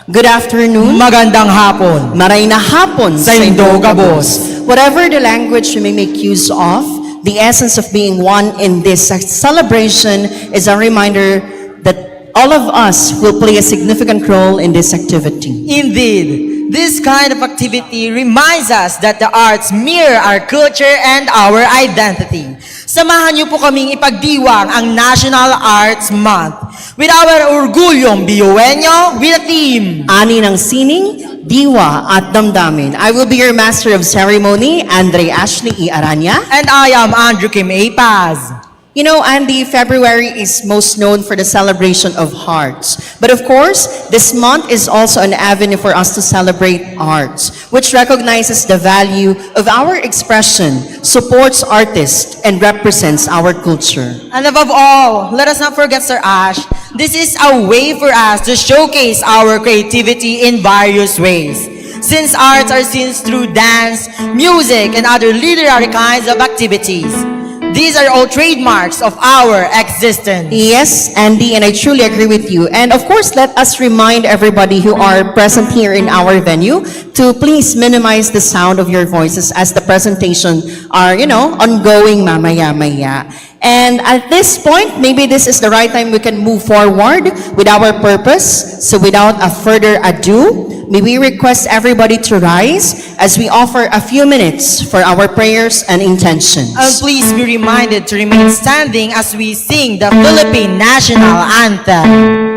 Good afternoon. Magandang hapon. Marayna hapon Sa Indogabos. Whatever the language you may make use of, the essence of being one in this celebration is a reminder that all of us will play a significant role in this activity. Indeed, this kind of activity reminds us that the arts mirror our culture and our identity. Samahan niyo po kaming ipagdiwang ang National Arts Month with our Orgulyong Bioenyo with a theme. Ani ng sining, diwa at damdamin. I will be your master of ceremony, Andre Ashley E. Aranya. And I am Andrew Kim A. Paz. You know, Andy, February is most known for the celebration of hearts. But of course, this month is also an avenue for us to celebrate arts, which recognizes the value of our expression, supports artists, and represents our culture. And above all, let us not forget Sir Ash. This is a way for us to showcase our creativity in various ways. Since arts are seen through dance, music, and other literary kinds of activities. These are all trademarks of our existence. Yes, Andy, and I truly agree with you. And of course, let us remind everybody who are present here in our venue to please minimize the sound of your voices as the presentation are, ongoing mamaya-maya. And at this point, maybe this is the right time we can move forward with our purpose. So without a further ado, may we request everybody to rise as we offer a few minutes for our prayers and intentions. And please be reminded to remain standing as we sing the Philippine National Anthem.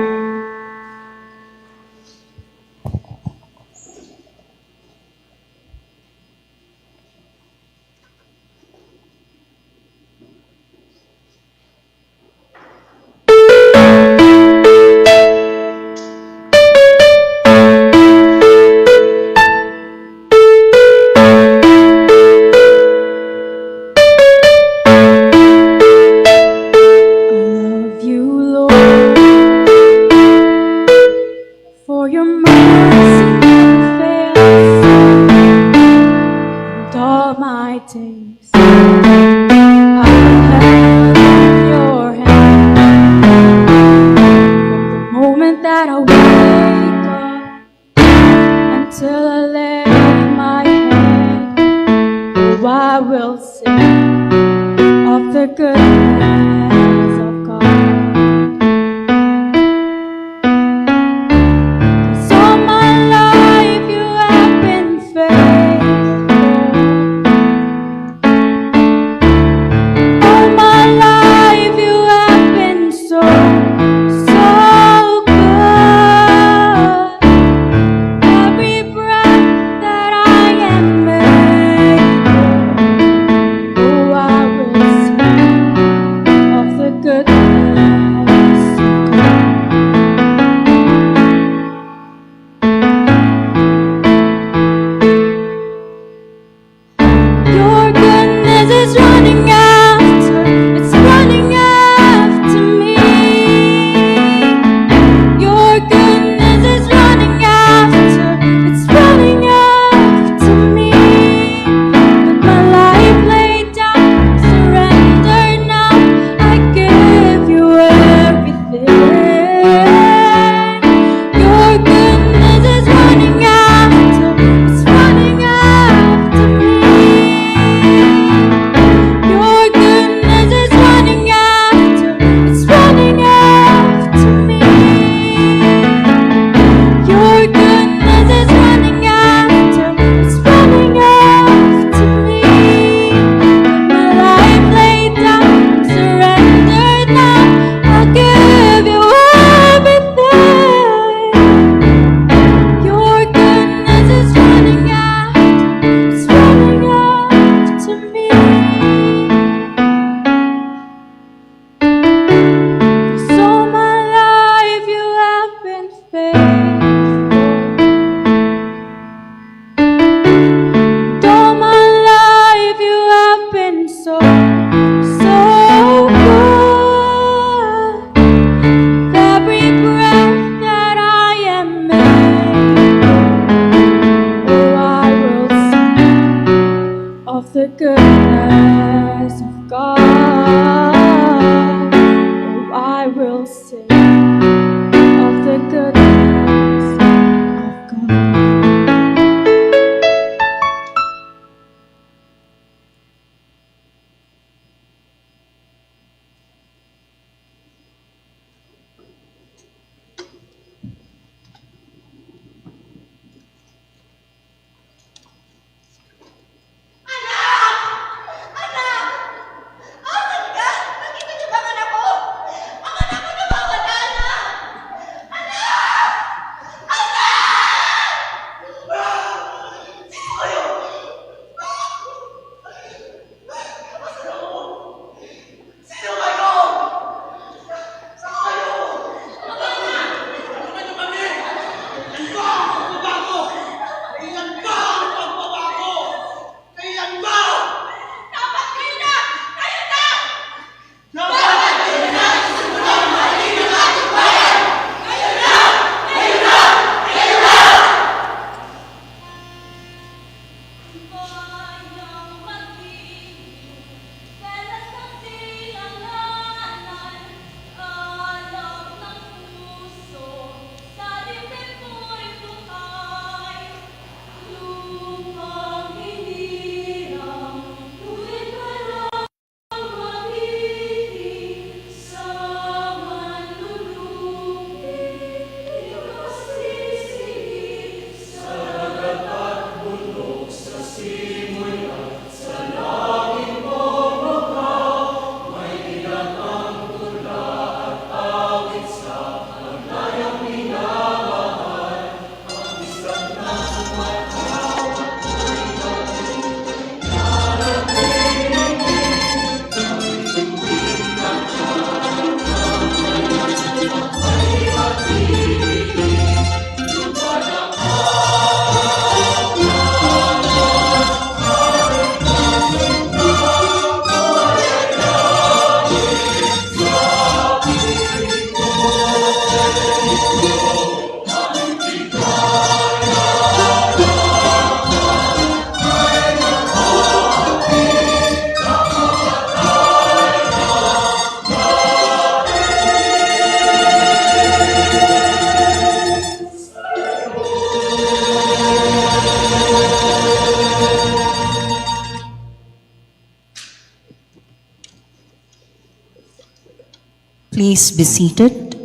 Please be seated.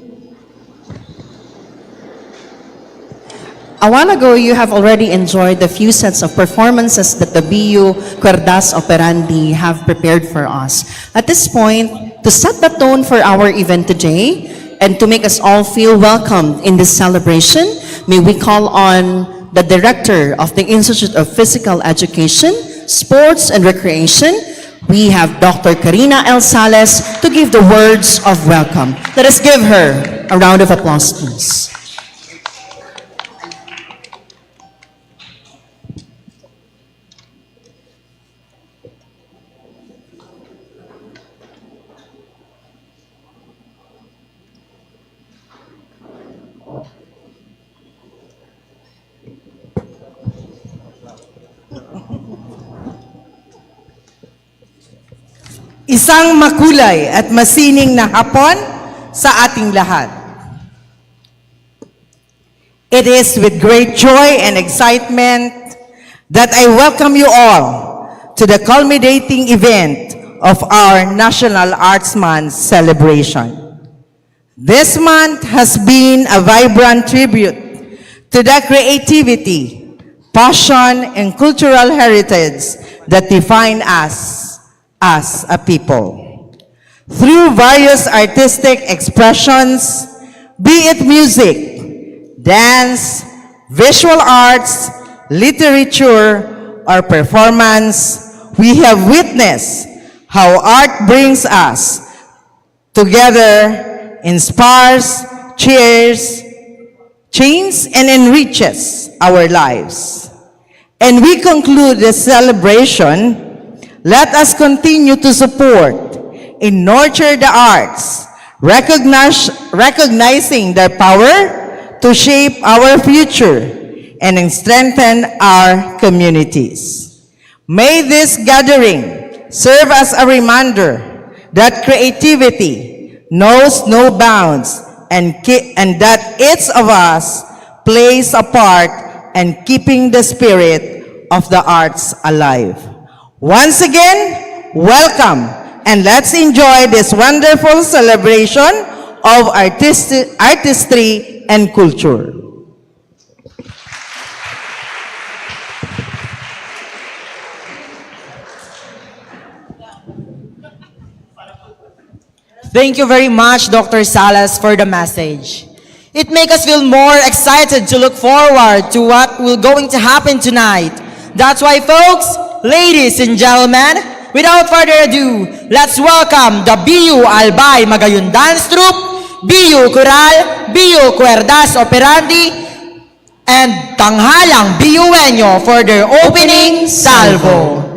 A while ago, you have already enjoyed the few sets of performances that the BU Cuerdas Operandi have prepared for us. At this point, to set the tone for our event today and to make us all feel welcomed in this celebration, may we call on the Director of the Institute of Physical Education, Sports and Recreation. We have Dr. Karina L. Sales to give the words of welcome. Let us give her a round of applause, please. Isang makulay at masining na hapon sa ating lahat. It is with great joy and excitement that I welcome you all to the culminating event of our National Arts Month celebration. This month has been a vibrant tribute to the creativity, passion, and cultural heritage that define us as a people. Through various artistic expressions, be it music, dance, visual arts, literature, or performance, we have witnessed how art brings us together, inspires, cheers, changes, and enriches our lives. And we conclude the celebration. Let us continue to support and nurture the arts, recognizing their power to shape our future and strengthen our communities. May this gathering serve as a reminder that creativity knows no bounds and that each of us plays a part in keeping the spirit of the arts alive. Once again, welcome, and let's enjoy this wonderful celebration of artistry and culture. Thank you very much, Dr. Salas, for the message. It makes us feel more excited to look forward to what will going to happen tonight. That's why, folks, ladies and gentlemen, without further ado, let's welcome the BU Albay Magayon Dance Troupe, BU Coral, BU Cuerdas Operandi, and Tanghalang BUeño for their opening salvo.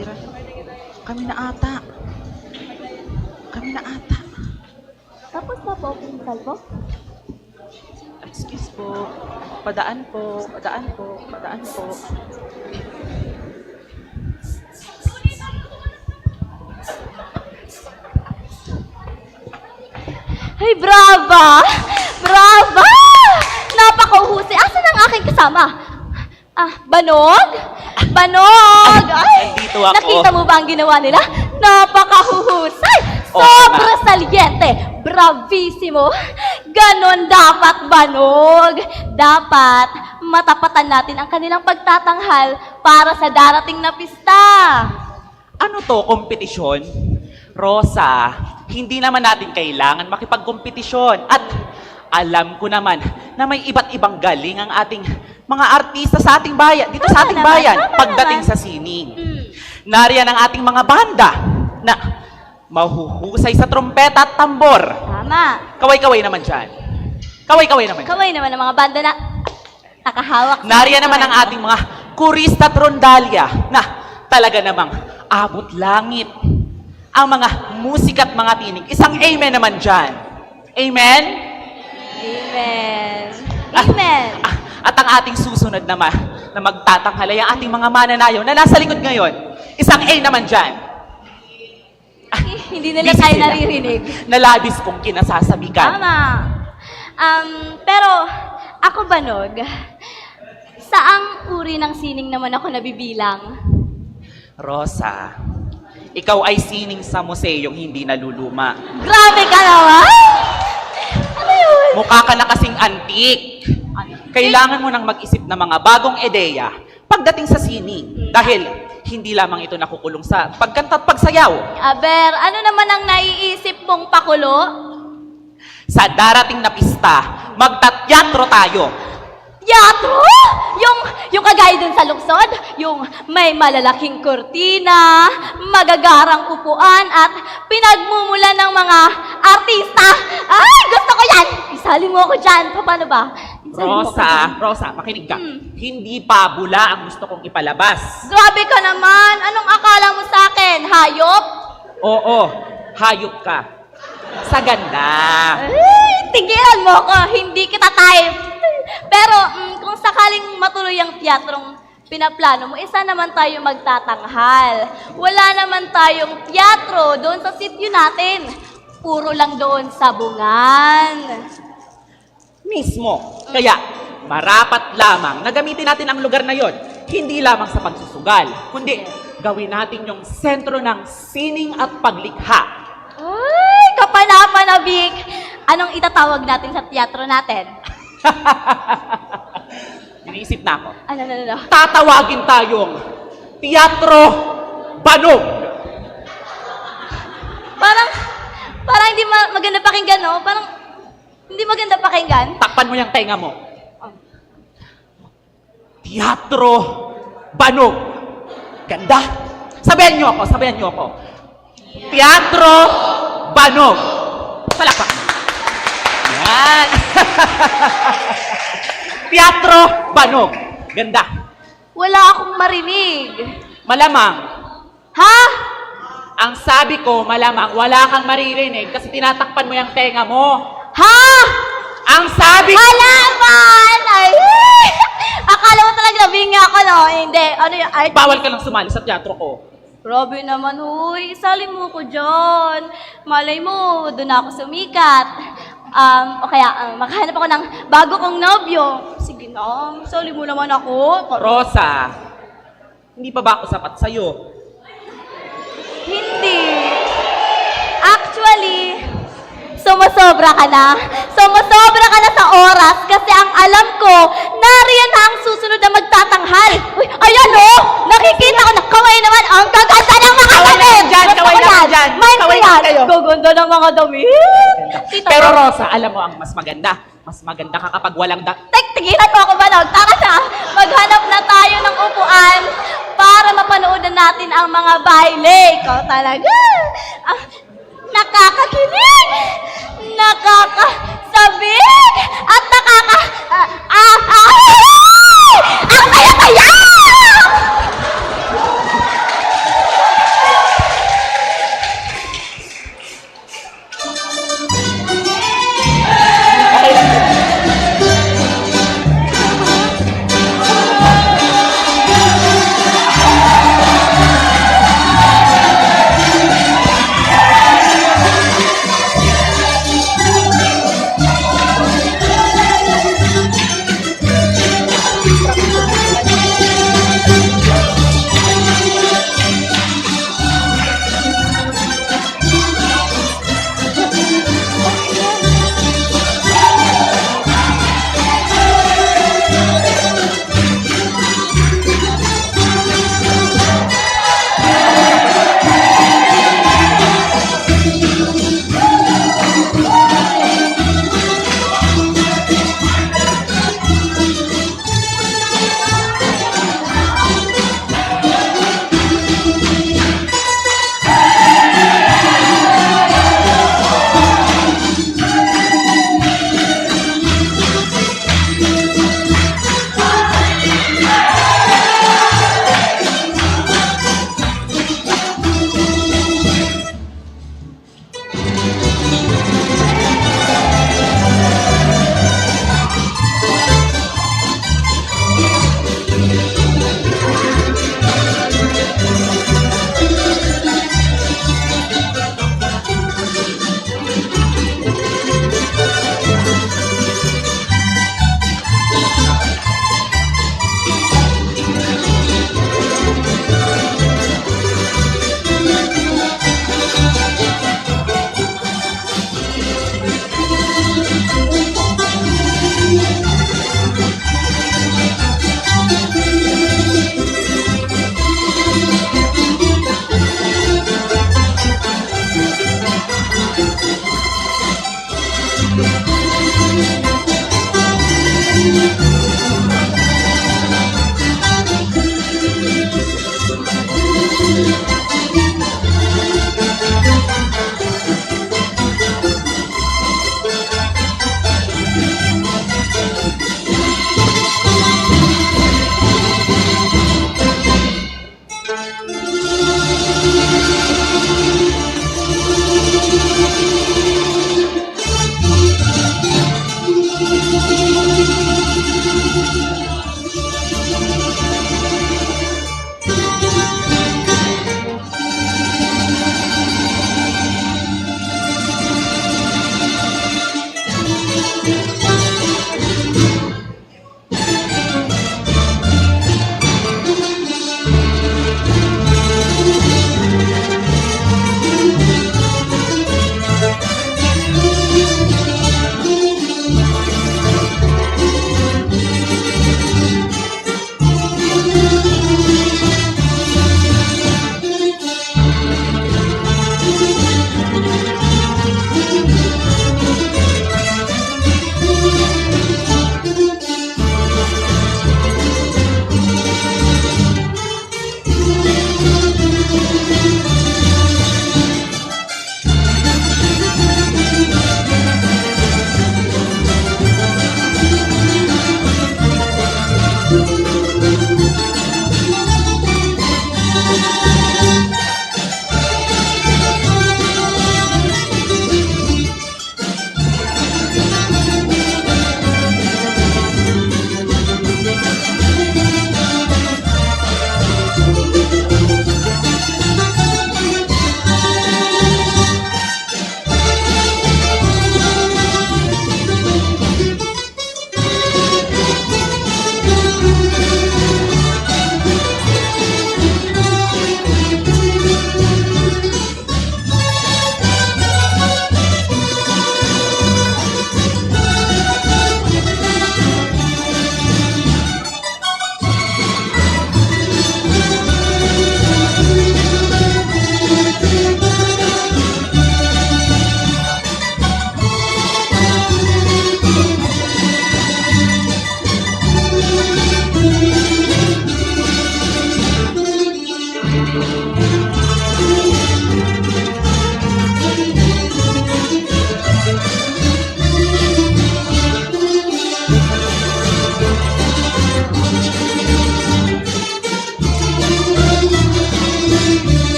pera. Kami na ata. Kami na ata. Tapos na po, Pinsal po. Excuse po. Padaan po. Padaan po. Padaan po. Ay, brava! Brava! Napakauhusay. Asan ang aking kasama? Banog? Banog! Ay, nandito ako. nakita mo ba ang ginawa nila? Napakahuhusay! Oo Sobra saliente! Bravissimo! Ganon dapat, Banog! Dapat matapatan natin ang kanilang pagtatanghal para sa darating na pista. Ano to, kompetisyon? Rosa, hindi naman natin kailangan makipagkompetisyon. At alam ko naman na may iba't ibang galing ang ating mga artista sa ating bayan, dito sa Tama ating naman, bayan, tama pagdating naman. sa sining. Nariyan ang ating mga banda na mahuhusay sa trompeta at tambor. Tama. Kaway-kaway naman dyan. Kaway-kaway naman dyan. Kaway naman ang mga banda na nakahawak. sa Nariyan naman instrument. ang ating mga kurista at rondalya na talaga namang abot langit. Ang mga musika at mga tinig. Isang amen naman dyan. Amen? Amen. Amen. At ang ating susunod naman na magtatanghal ay ang ating mga mananayaw na nasa likod ngayon. Isang A naman dyan. Hindi nila Busy tayo sila. naririnig. Nalabis kong kinasasabikan. Tama. Pero, ako Banog, saang uri ng sining naman ako nabibilang? Rosa, ikaw ay sining sa museyong hindi naluluma. Grabe ka naman! Ano yun? Mukha ka na kasing antik. Kailangan mo nang mag-isip ng mga bagong ideya pagdating sa sining. Dahil hindi lamang ito nakukulong sa pagkanta at pagsayaw. Aber, ano naman ang naiisip mong pakulo? Sa darating na pista, magtatyatro tayo. Teatro? Yung kagaya dun sa lungsod? Yung may malalaking kurtina, magagarang upuan, at pinagmumulan ng mga artista. Ay, gusto ko yan! Isali mo ako dyan. Paano ba? Isali mo ako dyan. Rosa, makinig ka. Hindi pabula ang gusto kong ipalabas. Grabe ka naman! Anong akala mo sa akin? Hayop? Oo, hayop ka. Sa ganda. Ay, tigilan mo ako! Hindi kita type! Pero kung sakaling matuloy ang teatrong pinaplano mo, isa naman tayo magtatanghal. Wala naman tayong teatro doon sa sityo natin. Puro lang doon sa bungan. Mismo. Kaya, marapat lamang na gamitin natin ang lugar na yon. Hindi lamang sa pagsusugal, kundi gawin natin yung sentro ng sining at paglikha. Ay, kapanapanabik! Anong itatawag natin sa teatro natin? Iniisip na ako. Ano? Tatawagin tayong Teatro Banog. Parang hindi maganda pakinggan, no? Parang hindi maganda pakinggan. Takpan mo yung tenga mo. Teatro Banog. Ganda. Sabihan niyo ako. Teatro Banog. Palakpak. Yan. Teatro Banog. Ganda. Wala akong marinig. Malamang. Ha? Ang sabi ko, malamang, wala kang maririnig kasi tinatakpan mo yung tenga mo. Ha? Ang sabi ko, Halaman! Ay! Akala mo talaga nabinga ako, no? Hindi. Ano yung art? bawal ka lang sumali sa teatro ko. Grabe naman, huy. Isali mo ko dyan. Malay mo, doon ako sumikat. O kaya, makahanap ako ng bago kong nobyo. Sige na, isali mo naman ako. Rosa, hindi pa ba ako sapat sa'yo? Hindi. Actually, sumusobra ka na. Sumusobra ka na sa oras kasi ang alam ko, nariyan na ang susunod na magtatanghal. Uy, ayan o! Nakikita ko na kaway naman ang gaganda ng mga Kaway damit! naman dyan, Gusto kaway ko naman yan. dyan. Mind ko Kaway yan. naman kayo. Gaganda ng mga damit. Tita Pero ko. Rosa, alam mo ang mas maganda. Mas maganda ka kapag walang Tigilan mo ako, Banog. Tara na. Maghanap na tayo ng upuan para mapanood na natin ang mga baile. Ikaw talaga. Nakakakilig, nakakasabik, at ang saya-saya!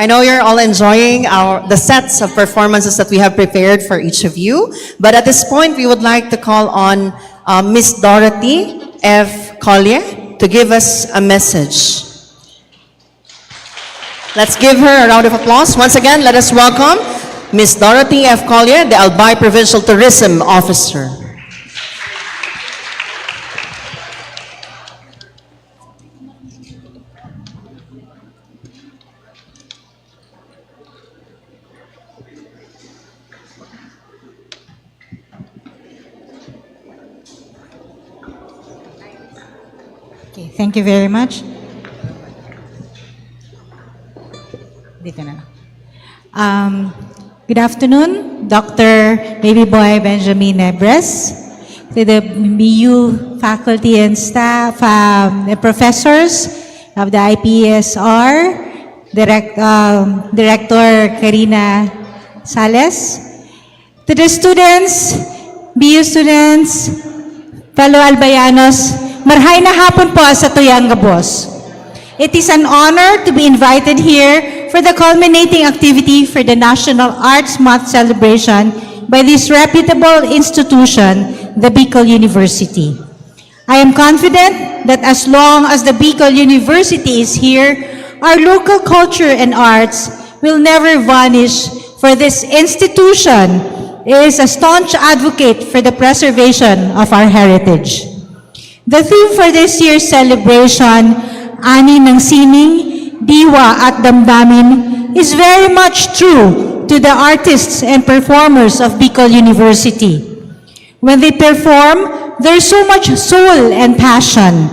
I know you're all enjoying the sets of performances that we have prepared for each of you. But at this point, we would like to call on Miss Dorothy F. Collier to give us a message. Let's give her a round of applause. Once again, let us welcome Miss Dorothy F. Collier, the Albay Provincial Tourism Officer. Okay, thank you very much. Dito na lang. Good afternoon, Dr. Baby Boy Benjamin Nebres, to the BU faculty and staff, the professors of the IPSR, Director Karina Sales, to the students, BU students, fellow Albayanos, marhay na hapon po sa Tuyang Gabos. It is an honor to be invited here for the culminating activity for the National Arts Month celebration by this reputable institution, the Bicol University. I am confident that as long as the Bicol University is here, our local culture and arts will never vanish, for this institution is a staunch advocate for the preservation of our heritage. The theme for this year's celebration, Ani ng Sining, Diwa at Damdamin, is very much true to the artists and performers of Bicol University. When they perform, there's so much soul and passion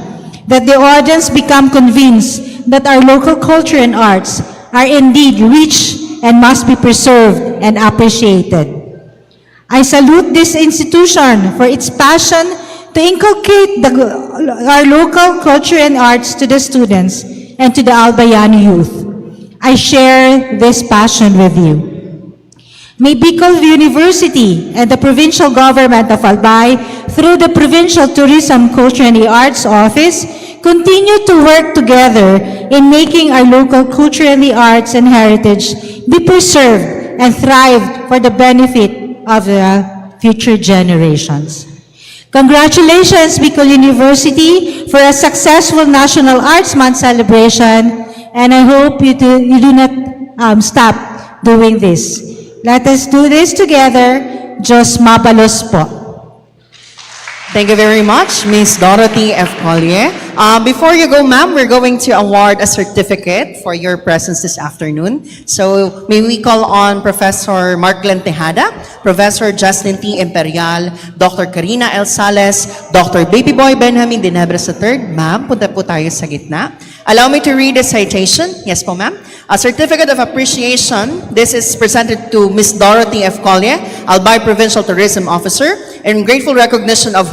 that the audience become convinced that our local culture and arts are indeed rich and must be preserved and appreciated. I salute this institution for its passion to inculcate our local culture and arts to the students and to the Albayano youth. I share this passion with you. May Bicol University and the provincial government of Albay, through the Provincial Tourism, Culture and the Arts Office, continue to work together in making our local culture and the arts and heritage be preserved and thrive for the benefit of the future generations. Congratulations, Bicol University, for a successful National Arts Month celebration, and I hope you do not stop doing this. Let us do this together. Diyos mabalos po. Thank you very much, Miss Dorothy F. Collier. Before you go, ma'am, we're going to award a certificate for your presence this afternoon. So may we call on Professor Mark Glenn Tejada, Professor Justin T. Imperial, Dr. Karina L. Sales, Dr. Baby Boy Benjamin Dinebres III. Ma'am, punta po tayo sa gitna. Allow me to read the citation. Yes po, ma'am. A certificate of appreciation. This is presented to Miss Dorothy F. Collier, Albay Provincial Tourism Officer, in grateful recognition of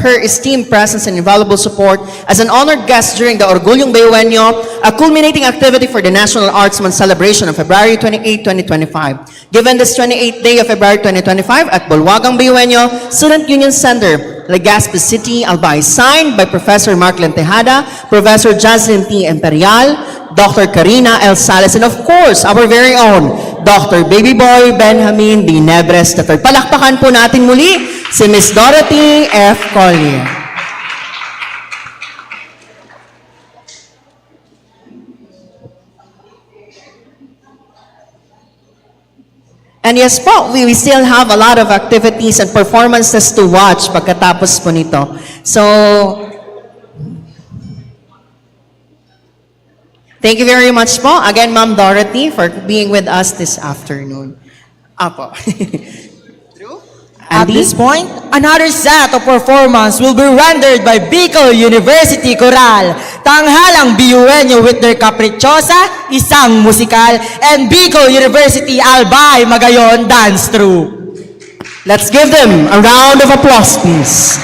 her esteemed presence and invaluable support as an honored guest during the Orgulyong Bayueño, a culminating activity for the National Arts Month celebration of February 28, 2025. Given this 28th day of February 2025 at Bulwagang Bayueño Student Union Center, Legazpi City, Albay, signed by Professor Mark Tejada, Professor Jocelyn T. Imperial, Dr. Karina L. Sales, and of course, our very own Dr. Baby Boy Benjamin Dinebres III. Palakpakan po natin muli si Miss Dorothy F. Collier. And yes po, we still have a lot of activities and performances to watch pagkatapos po nito. So, thank you very much po. Again, Ma'am Dorothy, for being with us this afternoon. Apo. At Andy? this point, another set of performance will be rendered by Bicol University Coral, Tanghalang Bayueño with their Caprichosa, Isang Musikal, and Bicol University Albay Magayon Dance Troupe. Let's give them a round of applause, please.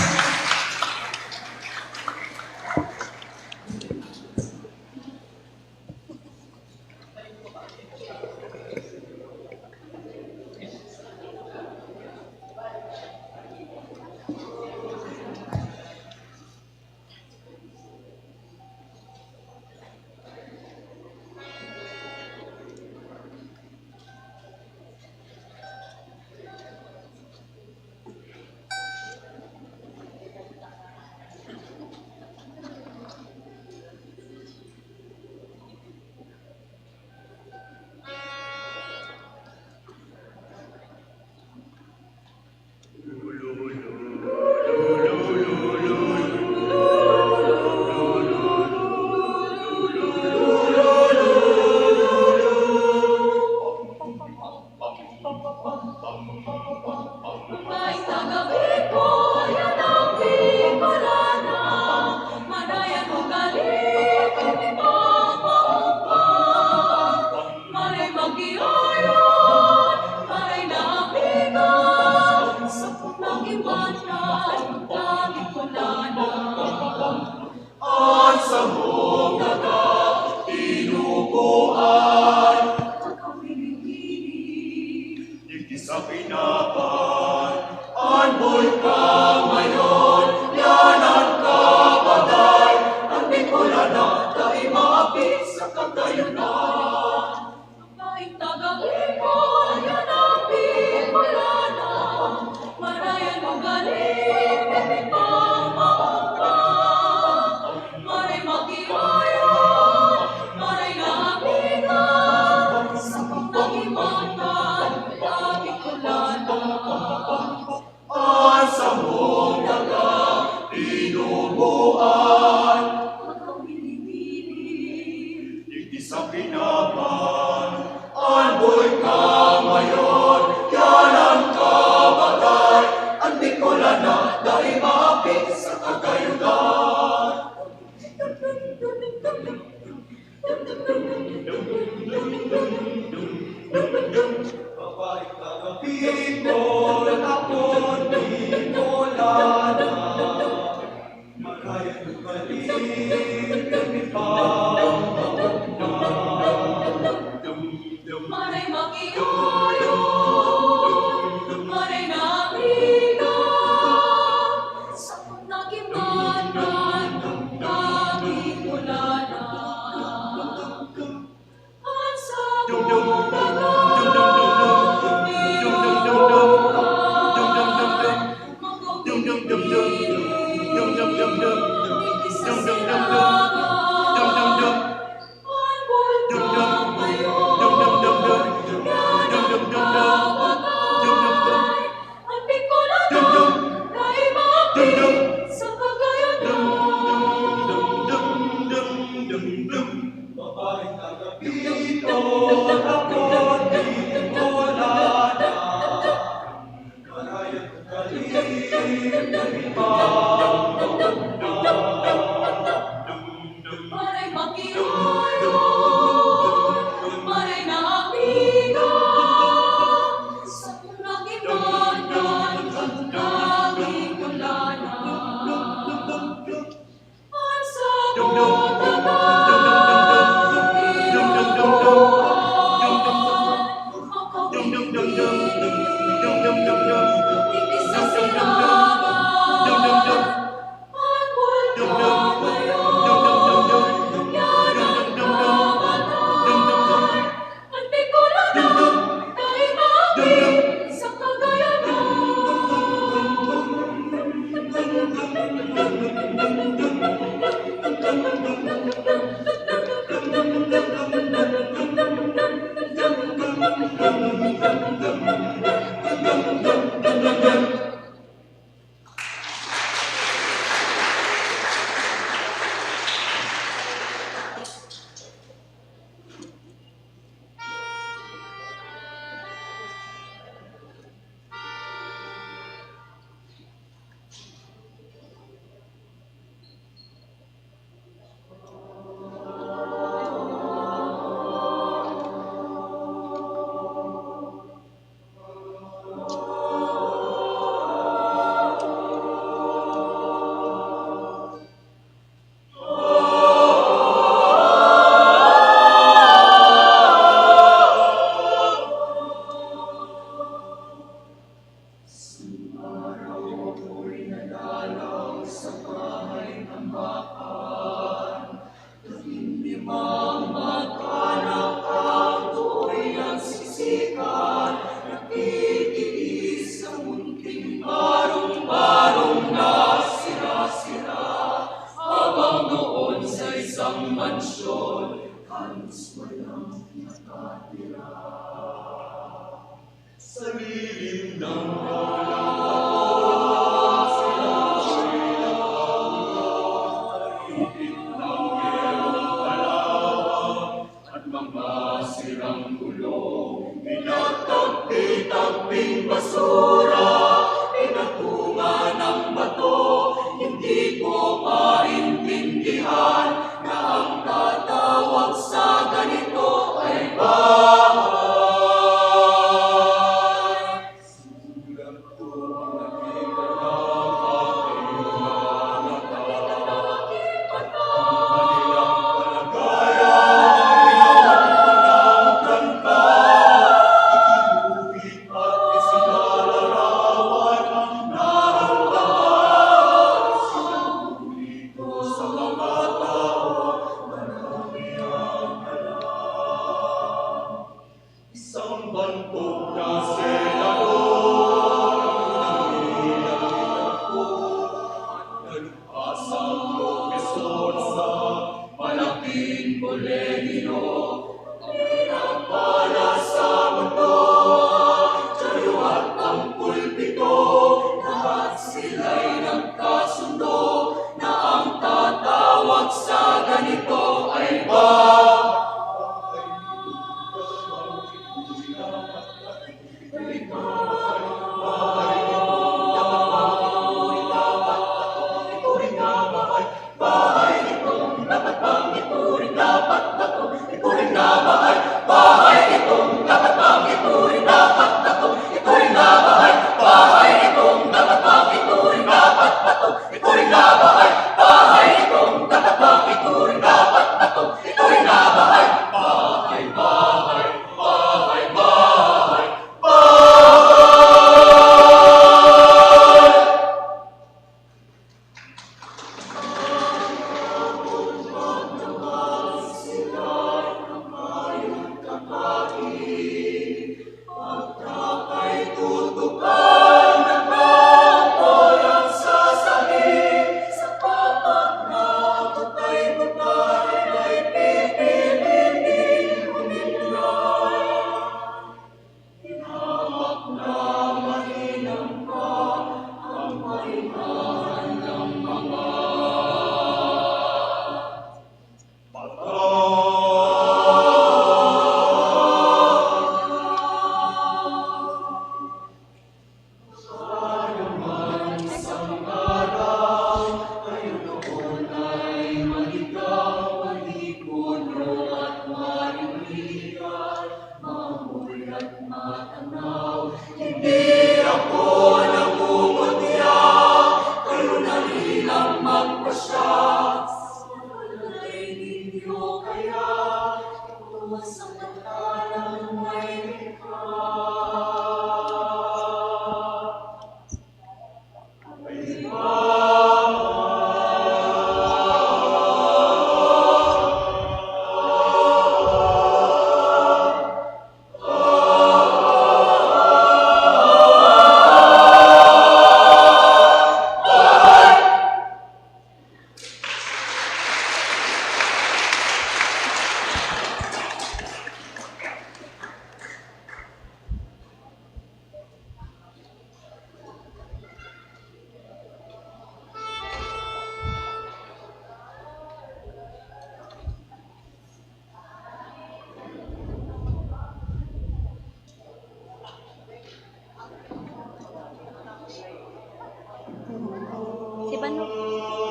Si Banog.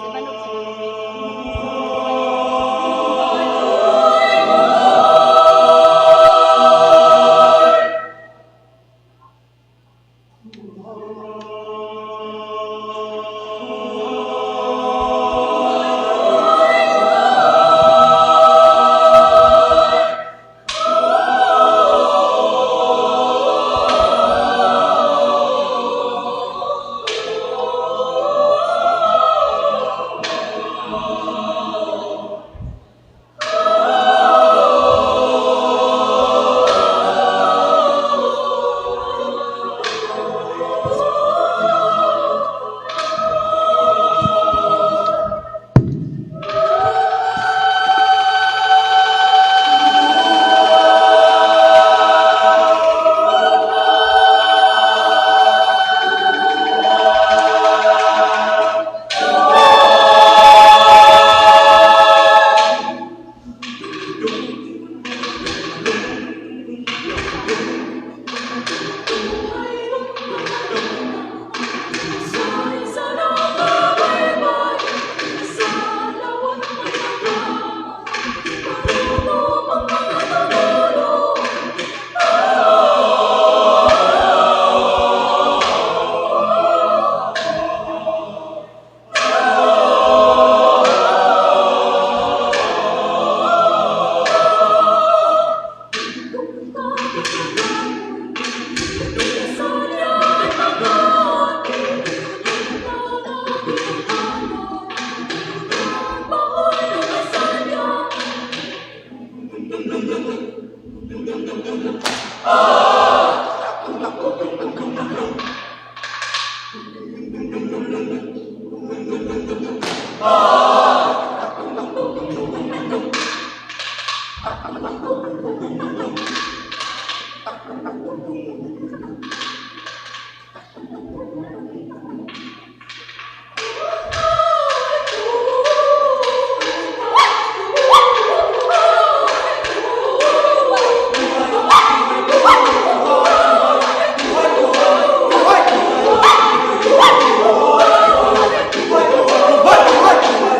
Si Banog. What?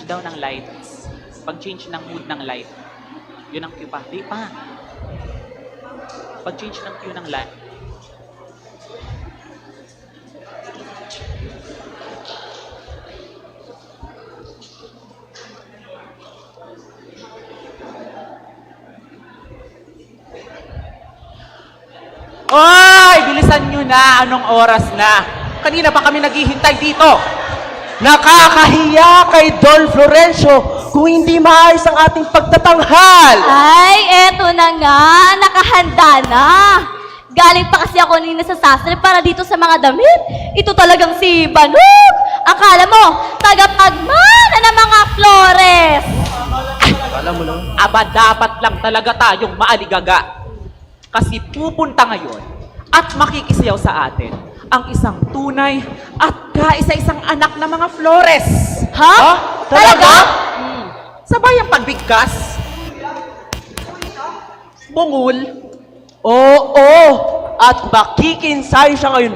Pag-change daw ng lights. Pag-change ng mood ng light. Yun ang cue pa. Di pa. Pag-change ng cue ng light. Oy! Bilisan nyo na! Anong oras na? Kanina pa kami naghihintay dito. Nakakahiya kay Don Florencio kung hindi maayos ang ating pagtatanghal. Ay, eto na nga. Nakahanda na. Galing pa kasi ako nina sa sastre para dito sa mga damit. Ito talagang si Banog. Akala mo, tagapagmana ng mga flores. Aba, dapat lang talaga tayong maaligaga. Kasi pupunta ngayon at makikisayaw sa atin ang isang tunay at kaisa-isang anak ng mga Flores. Ha? Talaga? Sabay ang pagbigkas. Bungol. Oo, at makikinsayo siya ngayon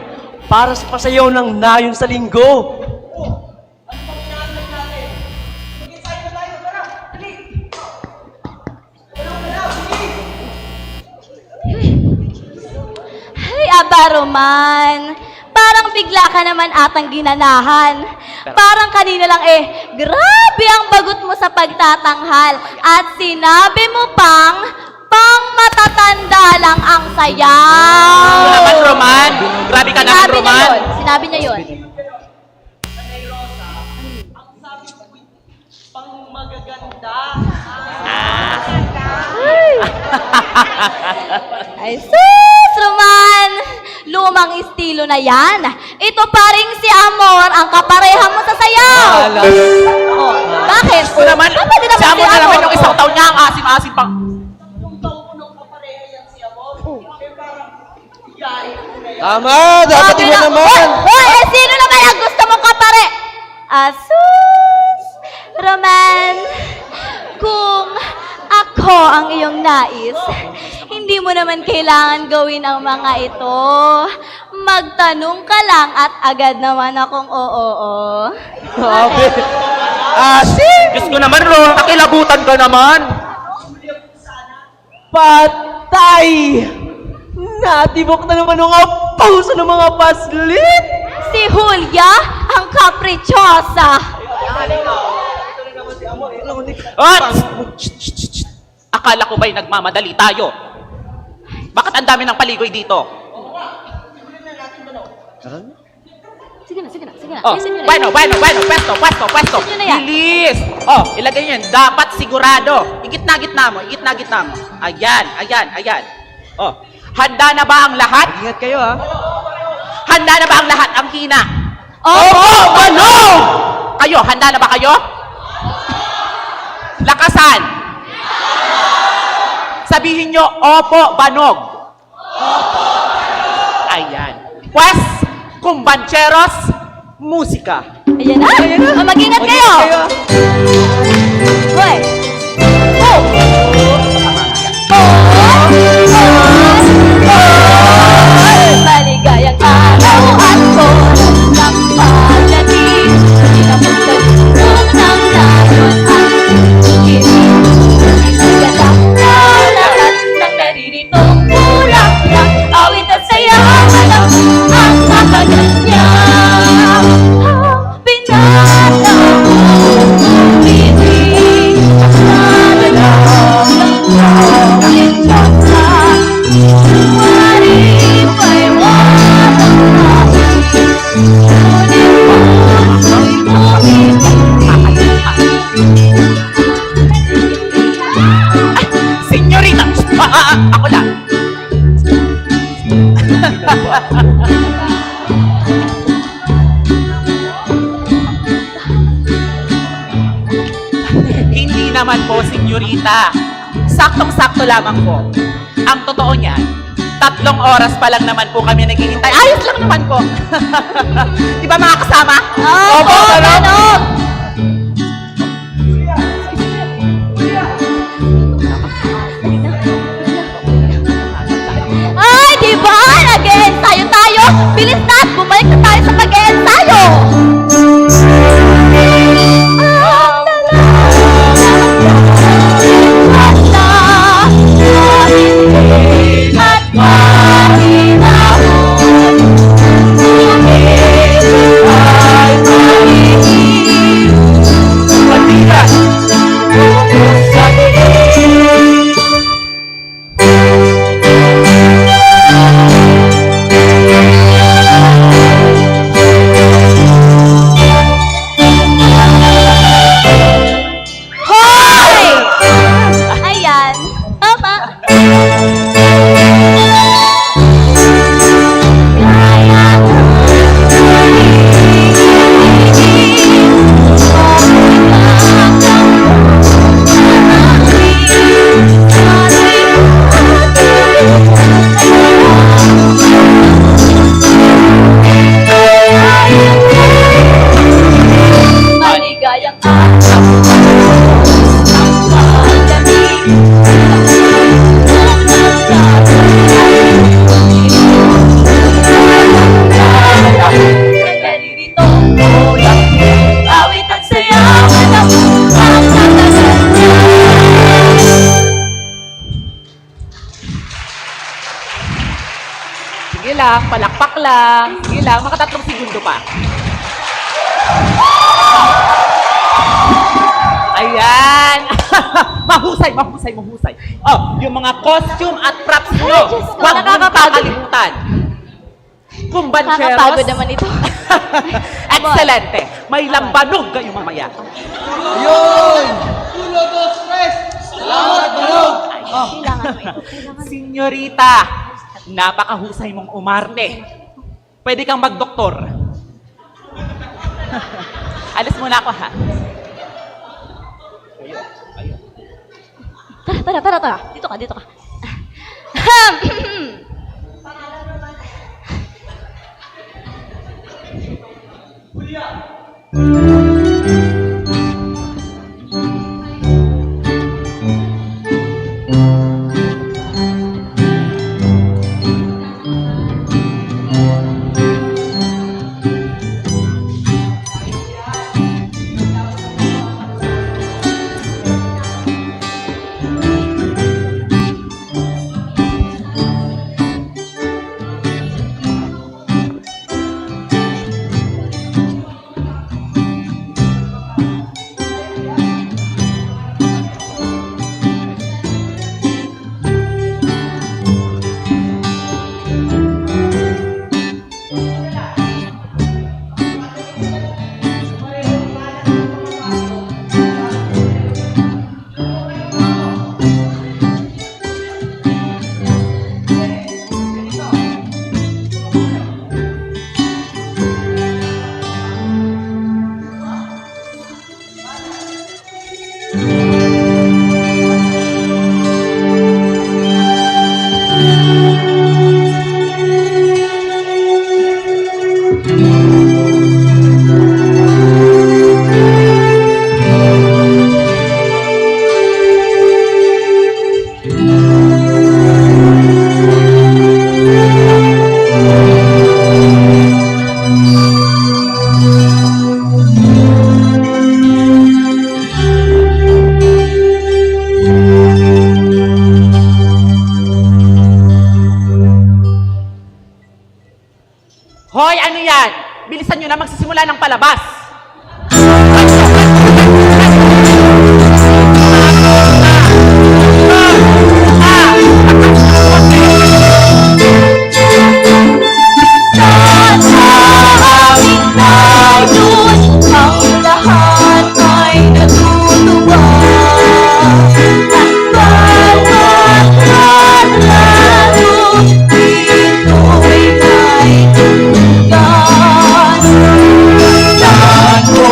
para sa pasayaw ng nayon sa linggo. Ay, Aba Roman. Parang bigla ka naman atang ginanahan. Parang kanina lang grabe ang bagot mo sa pagtatanghal. At sinabi mo pang matatanda lang ang sayaw. Ano naman, Roman? Grabe ka naman, Roman. Sinabi niya yun. Ay, sus, Roman! Lumang estilo na yan. Ito pa rin si Amor, ang kapareha mo sa sayaw. Oh, bakit? Ito naman, Bakit din siya mo na naman Amor? yung isang taon niya, ang asim-asim pang... Tama, dapat Okay iba na. naman. Hoy, sino naman ang gusto mong kapare? Asus! Roman, kung ako ang iyong nais, hindi mo naman kailangan gawin ang mga ito. Magtanong ka lang at agad naman akong oo. Sabi. Asin! Diyos ko naman, Ro, nakilabutan ka naman. Patay! Natibok na naman ang puso ng mga paslit! Si Julia, ang kaprichosa. At! Akala ko ba'y nagmamadali tayo? Bakit ang dami ng paligoy dito? Sige na. Oh, Ayusin nyo na. bueno, pwesto. Yun na yan. Bilis! Oh, ilagay nyo yan. Dapat sigurado. Igitna-gitna mo. Ayan. Oh, handa na ba ang lahat? Ingat kayo ha. Handa na ba ang lahat? Ang hina. Opo! Ano? Kayo, handa na ba kayo? Lakasan. Sabihin nyo, opo, banog. Ayan. Pues, kumbancheros, musika. Ayan na. Mag-ingat kayo. Hoy. Oh. Maligayang araw at oras ng pagdating. Pinapagdating ng nayon ang kiring. Pinagalaw na lahat ng naririto kulang-kulang. Awit at sayawan ang kapagat niya. Ang binata mo, pinig na dalaw ng tawin tiyasa. Senyorita! Ako lang. Hindi naman po, senyorita. Saktong-sakto lamang po. Ang totoo niyan, 3 oras pa lang naman po kami naghihintay. Ayos lang naman po. Di ba mga kasama? Opo, Banog! Ay, di ba? Nag-e-ensayo tayo. Bilis na at bumalik na tayo sa pag-e-ensayo. Ang Sige lang, palakpak lang. Sige lang, mga 3 segundo pa. Ayan. mahusay. Oh, yung mga costume at props nyo. Diyos ko, Huwag mong nakakapagod. kakalimutan. Kumbancheros. Nakakapagod naman ito. Excelente. May lambanog kayo mamaya. Kailangan mo ito. Senyorita, napakahusay mong umarte. Pwede kang magdoktor. Alis muna ako, ha? Tara. Dito ka. Hoy, ano yan? Bilisan nyo na magsisimula ng palabas. Ang lahat ay natutuwa. At bawat lalo dito'y may tulugan. Tandaan ko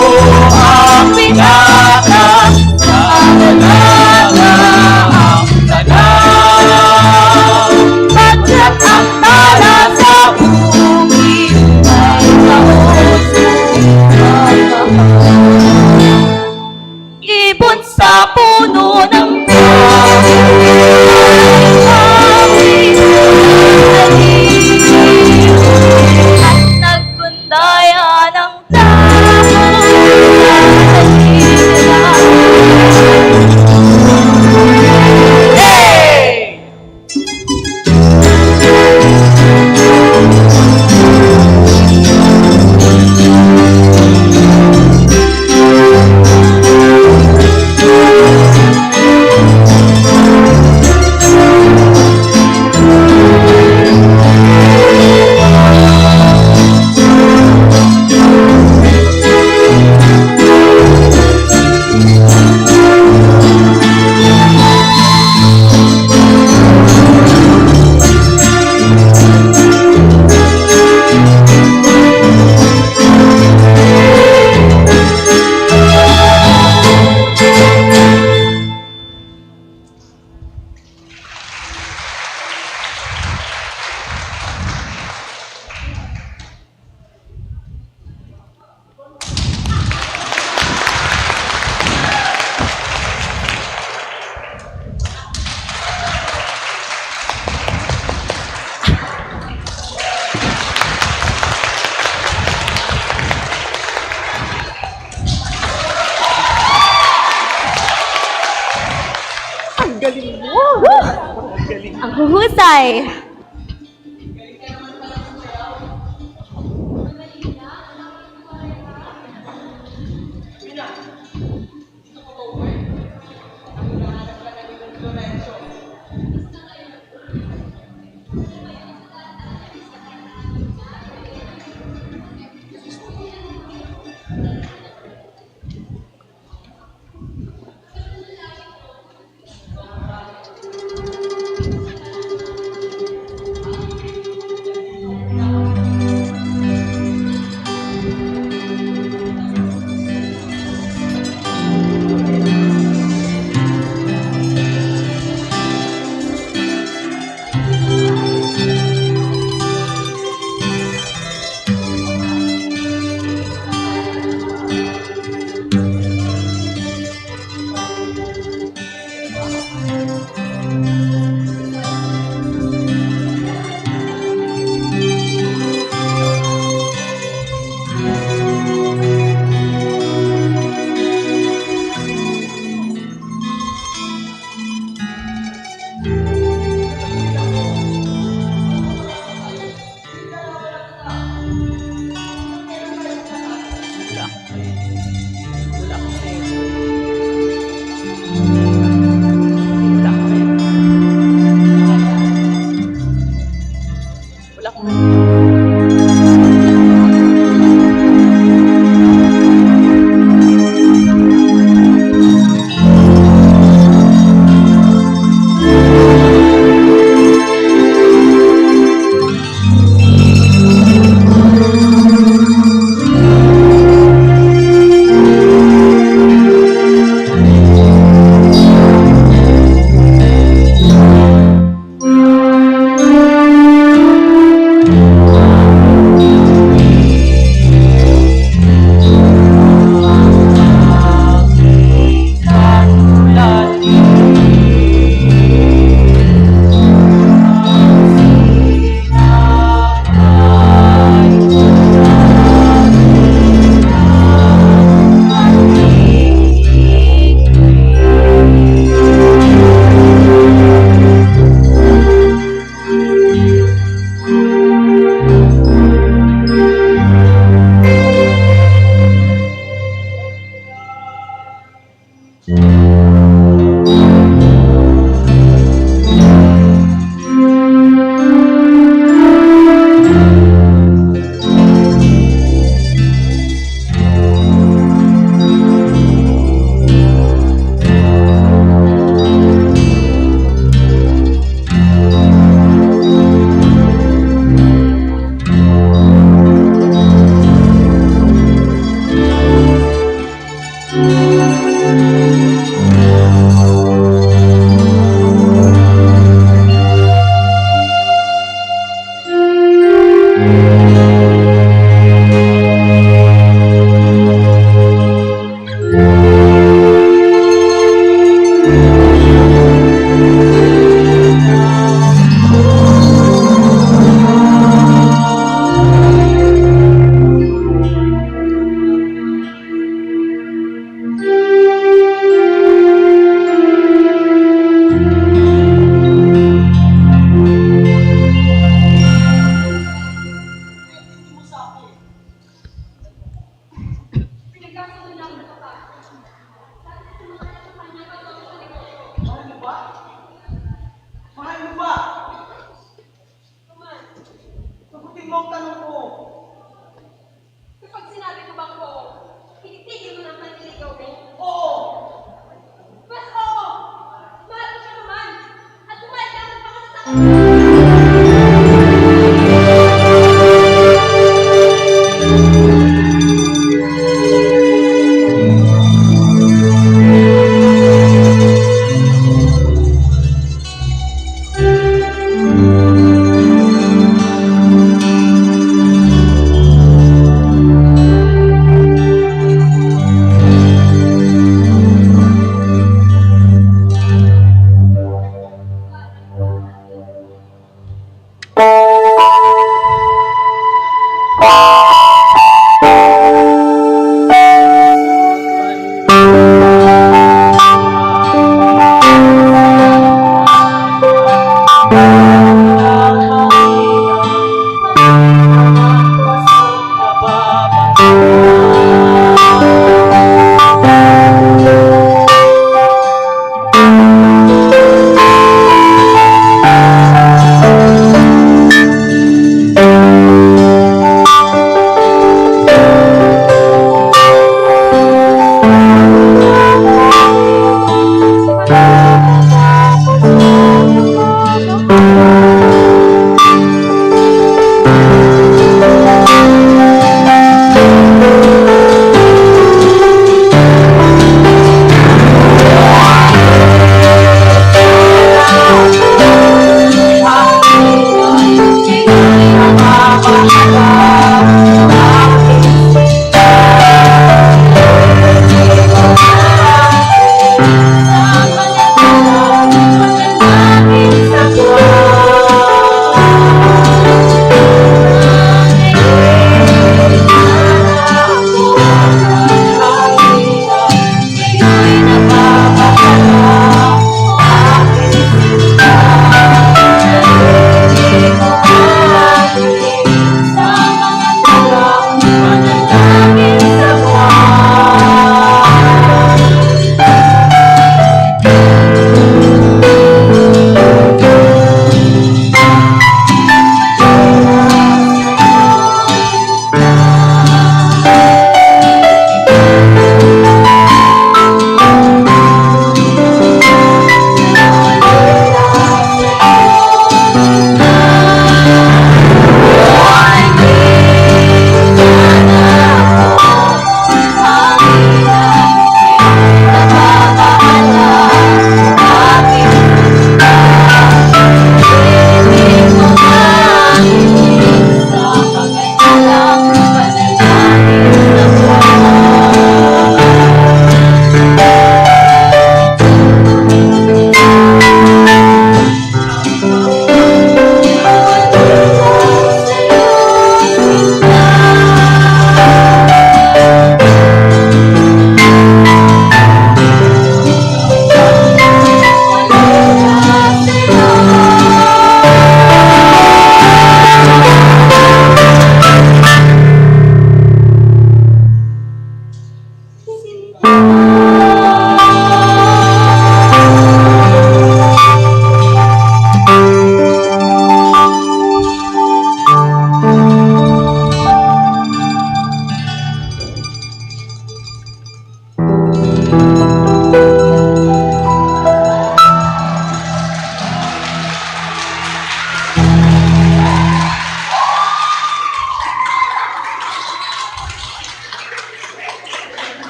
ang pinaka sa dalaga ang tanaw. Pagkat ang tala sa bukid ay ibon sa puno ng at nagkundaya ng Ang huhusay.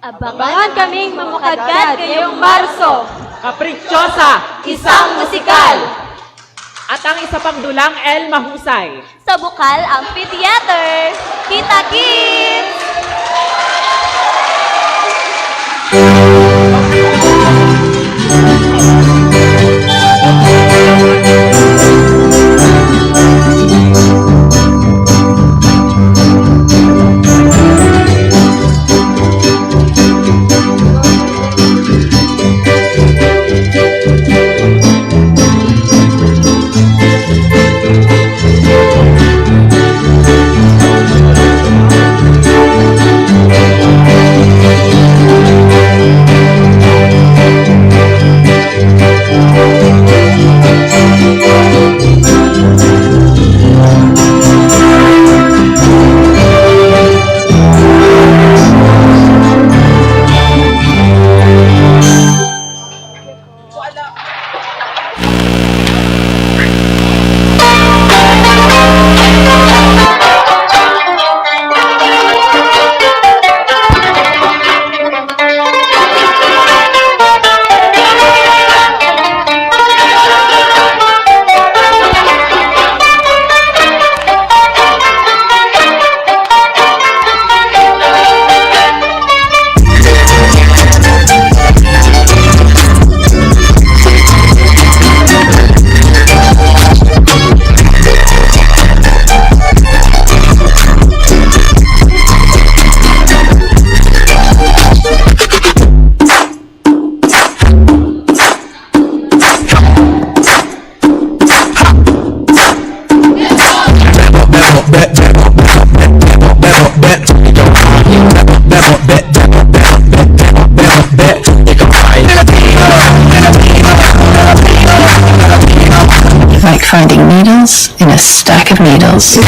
Abangan kaming mamukadkad ngayong Marso. Kapritsosa, Isang musikal. at ang isa pang dulang El Mahusay. Sa Bukal Amphitheater. Kita Kids! finding needles in a stack of needles.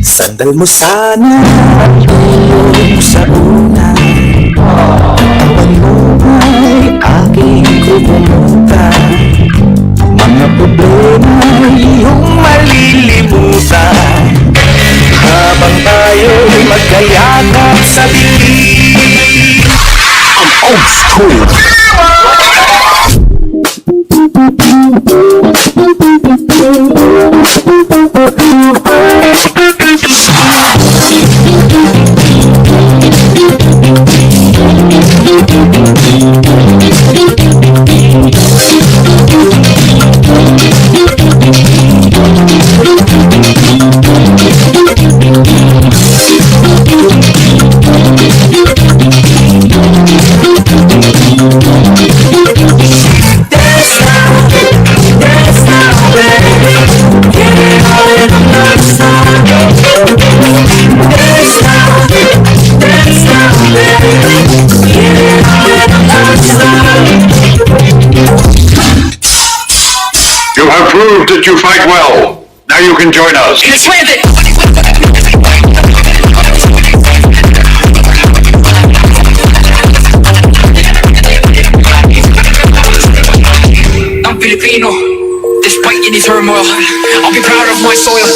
Sandal mo sana at tulog sa una. Tawan mo ay aking kukumutan. Mga problema iyong malilimutan. Habang tayo'y magkayakap sa bingit. I'm old school. You have proved that you fight well. Now you can join us. I'm Filipino, despite any turmoil. I'll be proud of my soil.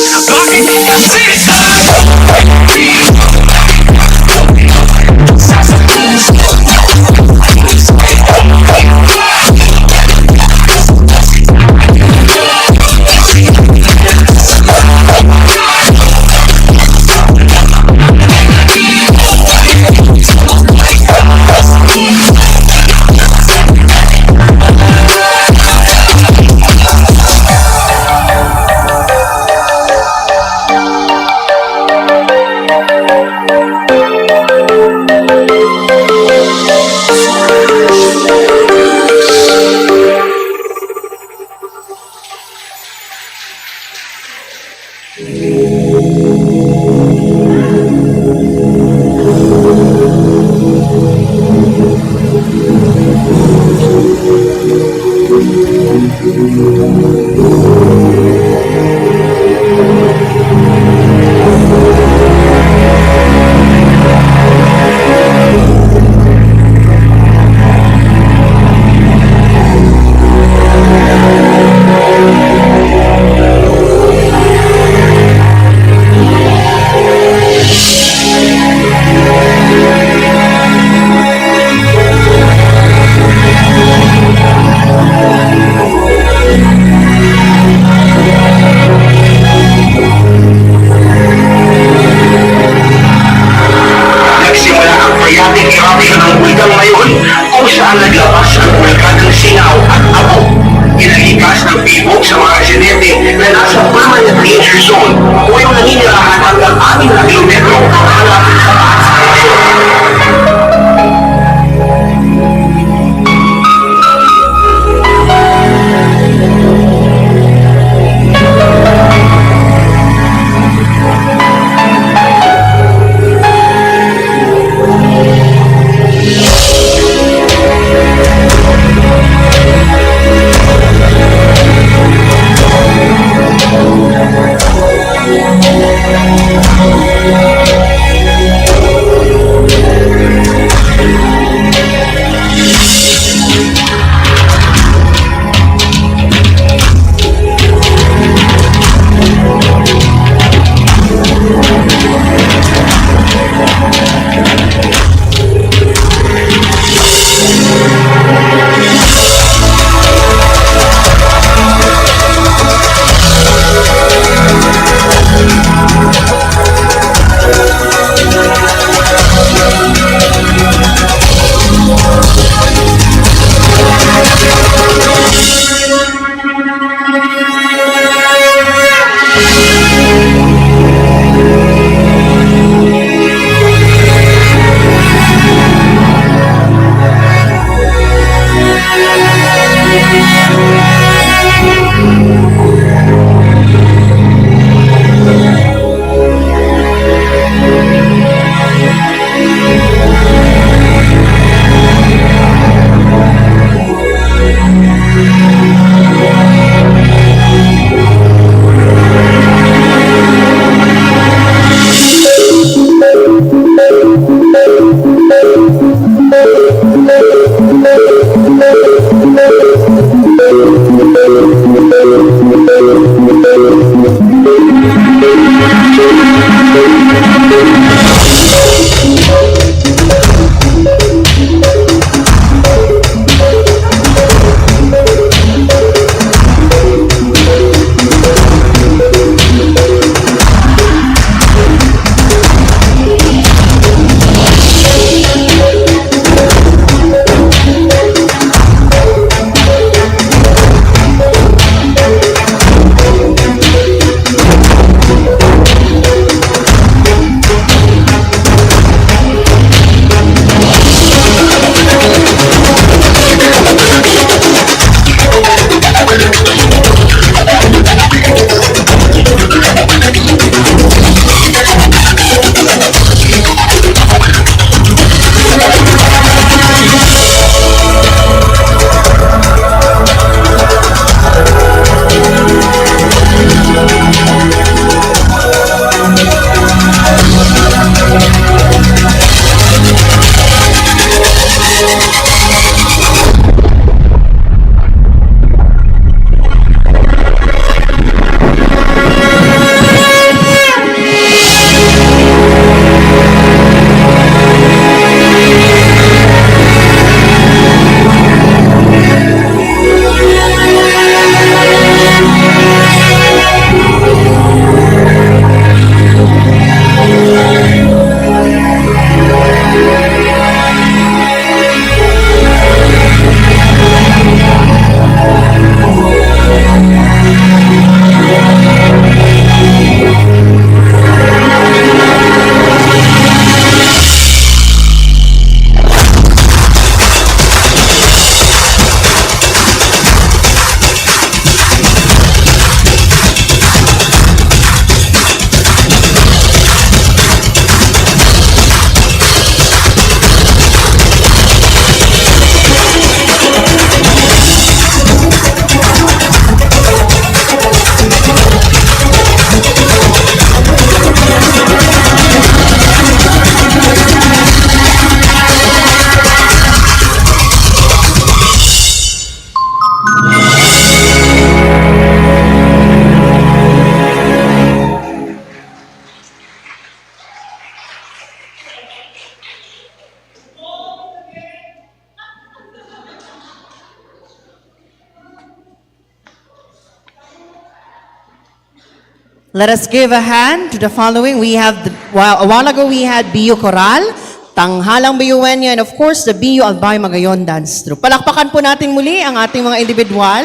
Let us give a hand to the following. We have, a while ago we had BU Coral, Tanghalang Biyuenya, and of course, the BU Albay Magayon Dance Troupe. Palakpakan po natin muli ang ating mga individual.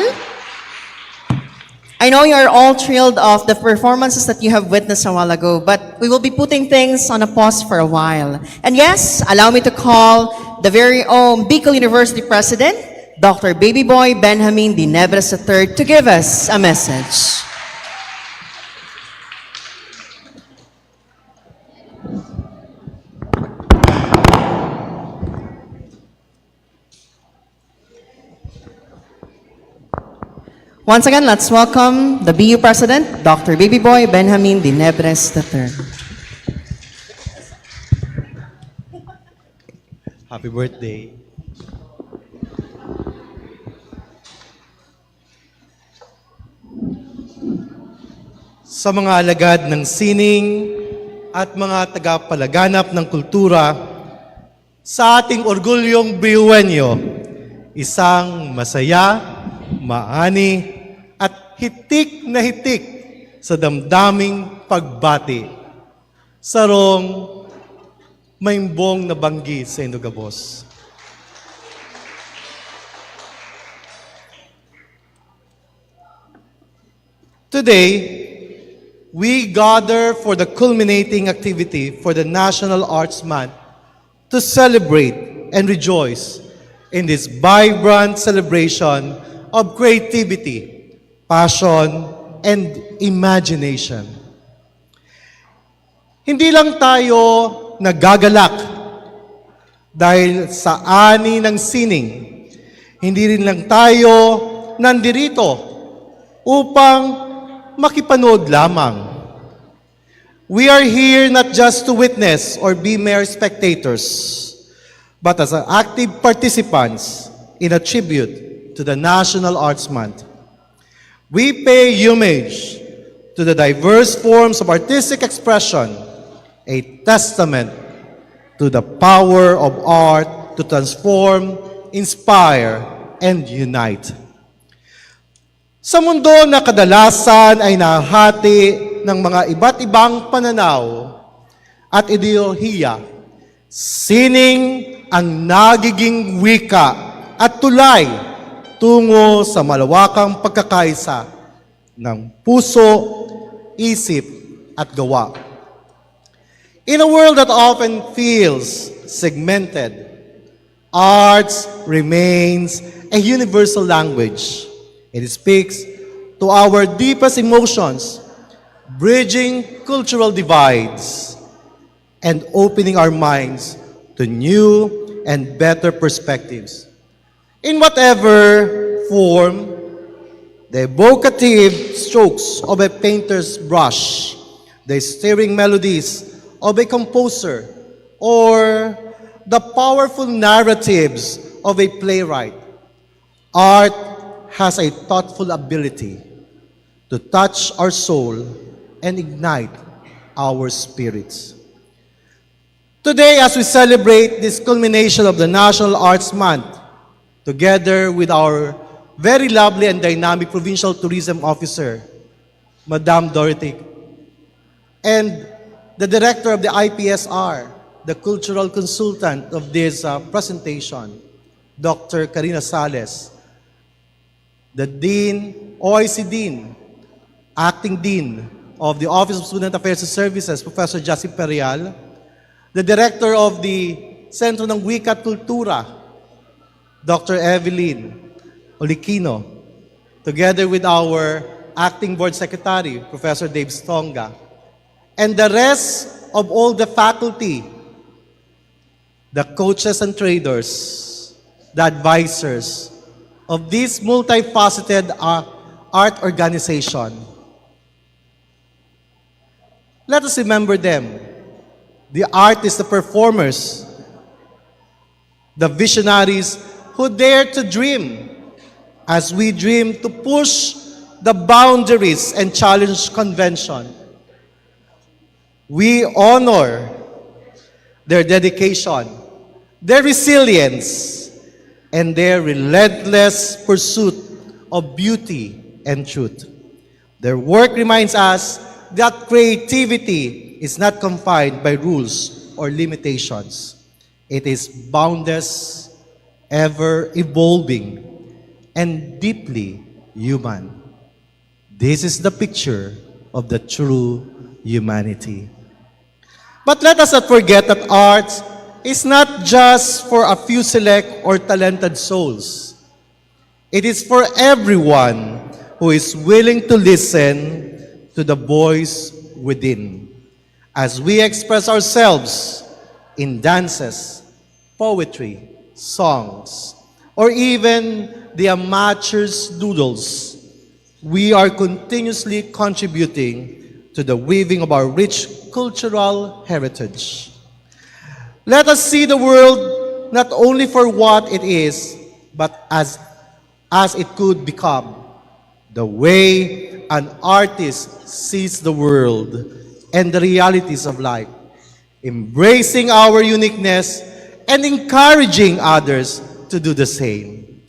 I know you're all thrilled of the performances that you have witnessed a while ago, but we will be putting things on a pause for a while. And yes, allow me to call the very own Bicol University President, Dr. Baby Boy Benjamin D. Nebres III, to give us a message. Once again, let's welcome the BU President, Dr. Baby Boy Benjamin D. Nebres III. Happy birthday. Sa mga alagad ng sining at mga tagapalaganap ng kultura, sa ating orgulyong Biyuenyo, isang masaya, maani, at hitik na hitik sa damdaming pagbati. Sarong maimbong na banggi sa Indogabos. Today, we gather for the culminating activity for the National Arts Month to celebrate and rejoice in this vibrant celebration of creativity, passion, and imagination. Hindi lang tayo nagagalak dahil sa ani ng sining. Hindi rin lang tayo nandirito upang makipanood lamang. We are here not just to witness or be mere spectators, but as active participants in a tribute to the National Arts Month. We pay homage to the diverse forms of artistic expression, a testament to the power of art to transform, inspire, and unite. Sa mundo na kadalasan ay nahati ng mga iba't ibang pananaw at ideolohiya, sining ang nagiging wika at tulay tungo sa malawakang pagkakaisa ng puso, isip, at gawa. In a world that often feels segmented, arts remains a universal language. It speaks to our deepest emotions, bridging cultural divides, and opening our minds to new and better perspectives. In whatever form, the evocative strokes of a painter's brush, the stirring melodies of a composer, or the powerful narratives of a playwright, art has a thoughtful ability to touch our soul and ignite our spirits. Today, as we celebrate this culmination of the National Arts Month, together with our very lovely and dynamic Provincial Tourism Officer, Madam Dorothy, and the Director of the IPSR, the cultural consultant of this presentation, Dr. Karina Sales, the Dean, OIC Dean, Acting Dean of the Office of Student Affairs and Services, Professor Jassy Perial, the Director of the Sentro ng Wika at Kultura, Dr. Evelyn Olikino, together with our Acting Board Secretary, Professor Dave Stonga, and the rest of all the faculty, the coaches and traders, the advisors of this multifaceted art organization. Let us remember them, the artists, the performers, the visionaries who dare to dream as we dream to push the boundaries and challenge convention. We honor their dedication, their resilience, and their relentless pursuit of beauty and truth. Their work reminds us that creativity is not confined by rules or limitations. It is boundless, ever evolving, and deeply human. This is the picture of the true humanity. But let us not forget that art is not just for a few select or talented souls. It is for everyone who is willing to listen to the voice within. As we express ourselves in dances, poetry, songs, or even the amateurs' doodles, we are continuously contributing to the weaving of our rich cultural heritage. Let us see the world not only for what it is, but as it could become. The way an artist sees the world and the realities of life, embracing our uniqueness and encouraging others to do the same.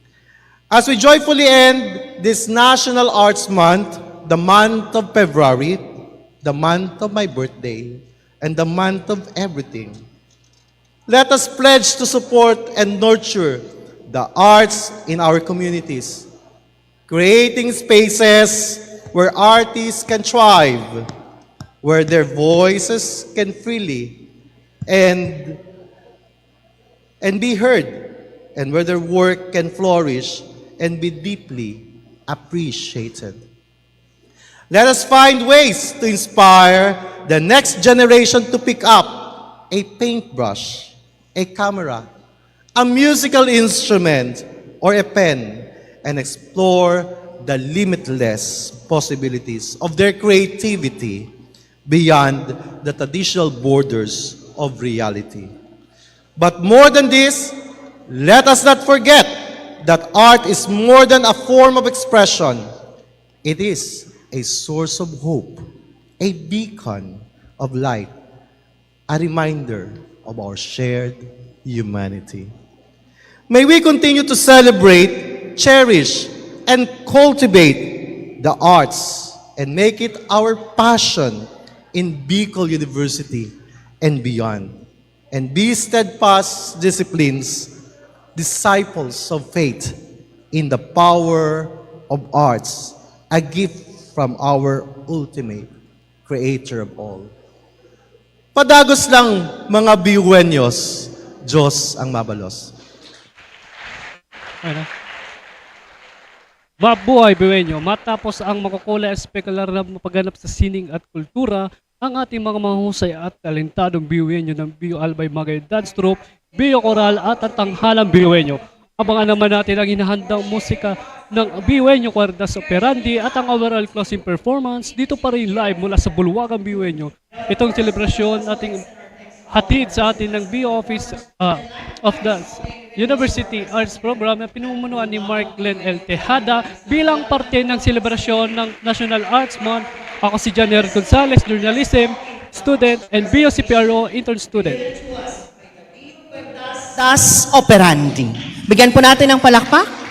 As we joyfully end this National Arts Month, the month of February, the month of my birthday, and the month of everything, let us pledge to support and nurture the arts in our communities, creating spaces where artists can thrive, where their voices can freely and be heard, and where their work can flourish and be deeply appreciated. Let us find ways to inspire the next generation to pick up a paintbrush, a camera, a musical instrument, or a pen, and explore the limitless possibilities of their creativity beyond the traditional borders of reality. But more than this, let us not forget that art is more than a form of expression. It is a source of hope, a beacon of light, a reminder of our shared humanity. May we continue to celebrate, cherish, and cultivate the arts and make it our passion in Bicol University and beyond, and be steadfast disciples of faith in the power of arts, a gift from our ultimate Creator of all. Padagos lang mga biyuenyos, Diyos ang mabalos. Mabuhay Biwenyo, matapos ang makukulay at spekular na mapaganap sa sining at kultura, ang ating mga mahusay at talentadong Biwenyo ng Bio Albay Magay Dance Troupe, Bio Coral at ang tanghalang Biwenyo. Abangan naman natin ang inahandang musika ng Biwenyo Cuerdas Operandi at ang overall closing performance dito pa rin live mula sa Bulwagang Biwenyo. Itong selebrasyon ating hatid sa atin ng Bio Office of the University Arts Program na pinumunuan ni Mark Glenn L. Tejada bilang parte ng selebrasyon ng National Arts Month. Ako si Janer Gonzalez, journalism student and BOCPRO intern student. Das Operandi. Bigyan po natin ng palakpak.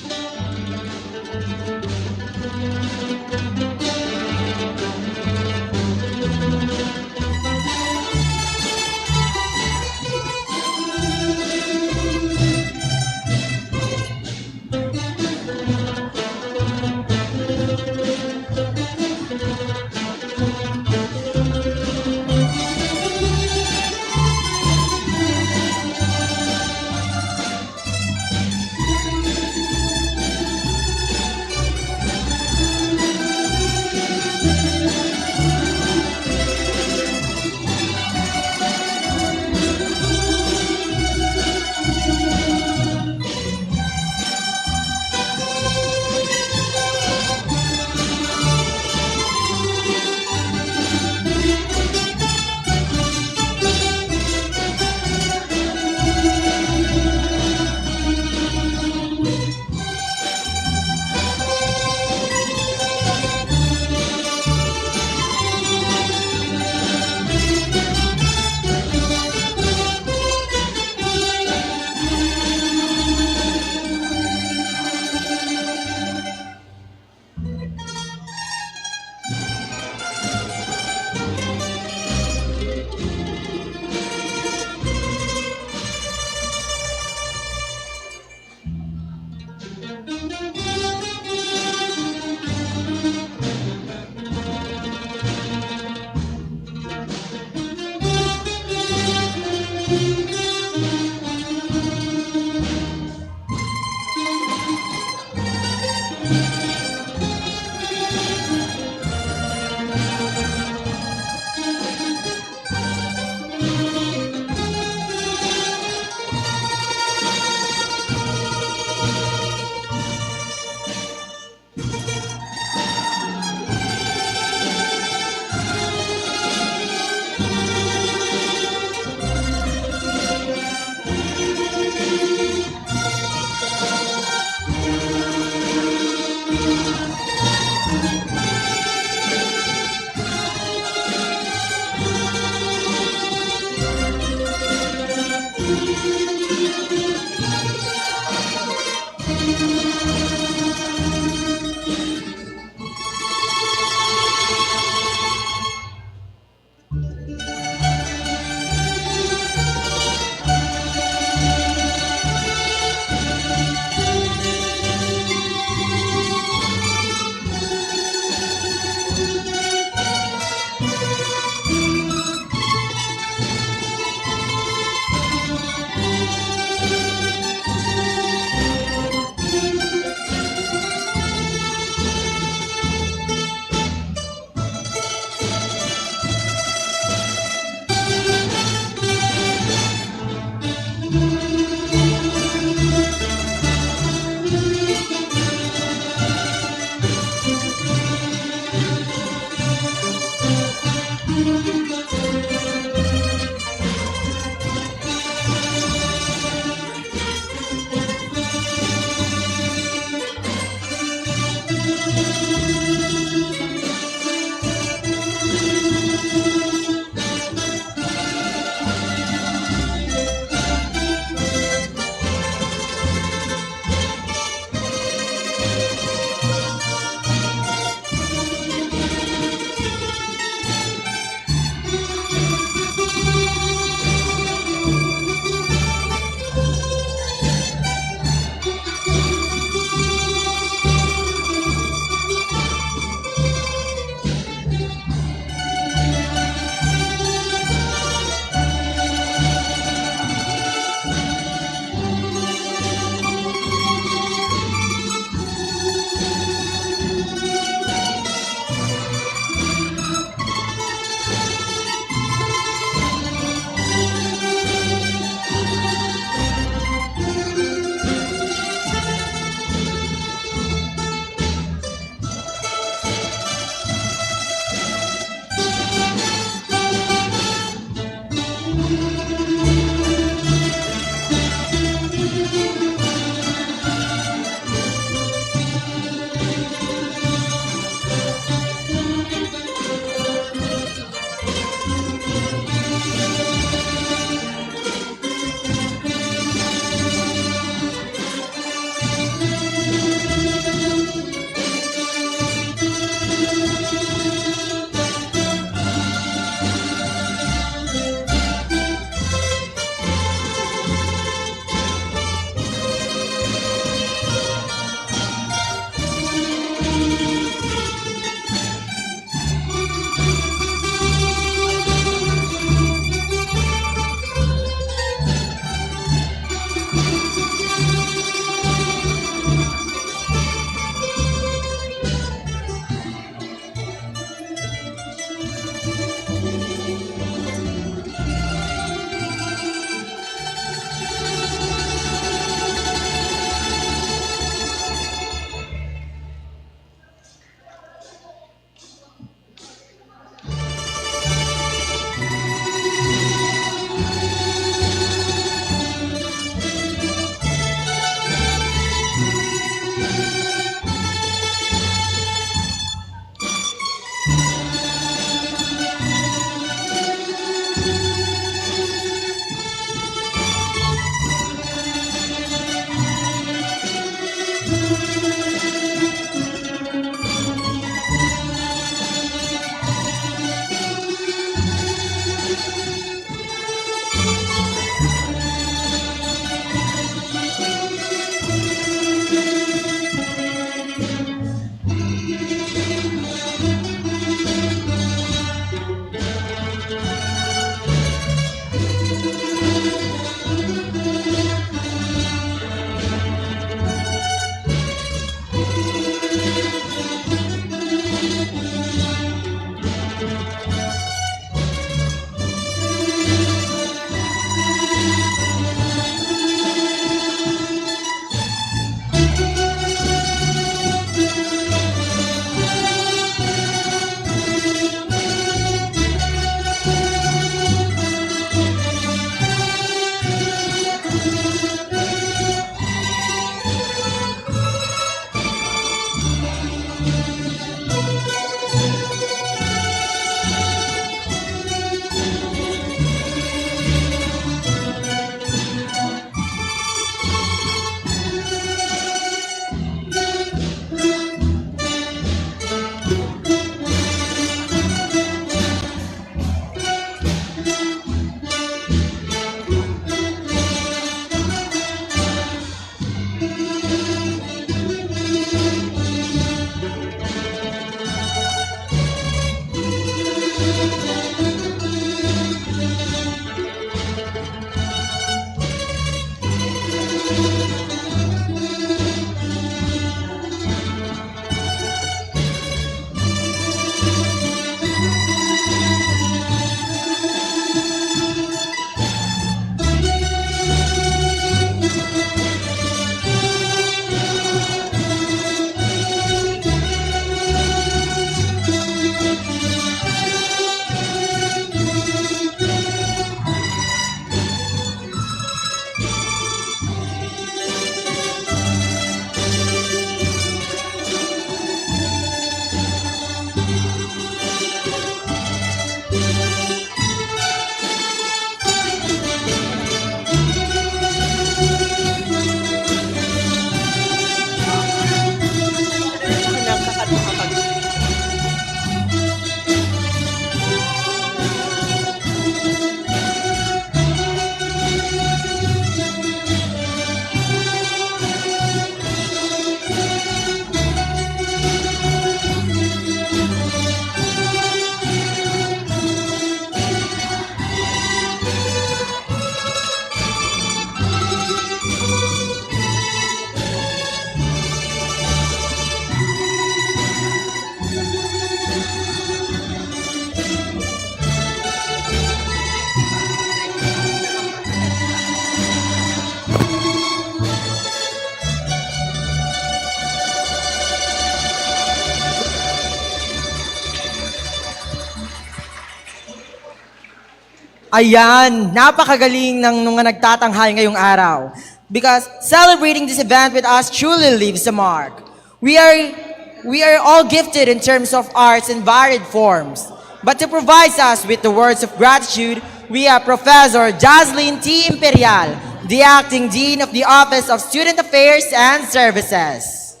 Ayan, napakagaling ng mga nagtatanghal ngayong araw. Because celebrating this event with us truly leaves a mark. We are all gifted in terms of arts in varied forms. But to provide us with the words of gratitude, we have Professor Jaslyn T. Imperial, the Acting Dean of the Office of Student Affairs and Services.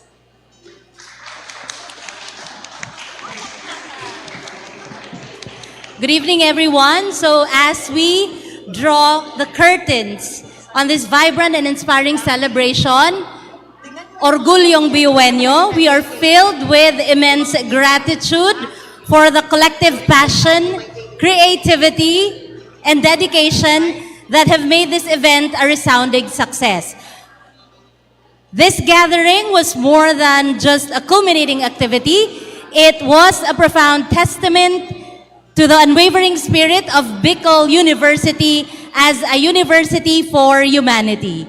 Good evening, everyone. So as we draw the curtains on this vibrant and inspiring celebration, Orgulyong Biueño, we are filled with immense gratitude for the collective passion, creativity, and dedication that have made this event a resounding success. This gathering was more than just a culminating activity. It was a profound testament to the unwavering spirit of Bicol University as a university for humanity,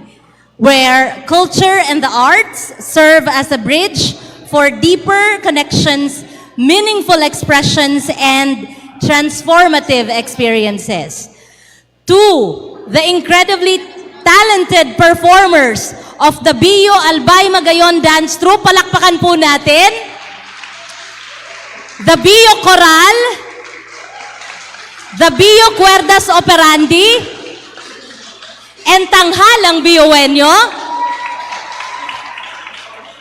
where culture and the arts serve as a bridge for deeper connections, meaningful expressions, and transformative experiences. To the incredibly talented performers of the BU Albay Magayon Dance Troupe, palakpakan po natin. The BU Coral, the BU Cuerdas Operandi, and Tanghalang Biueño.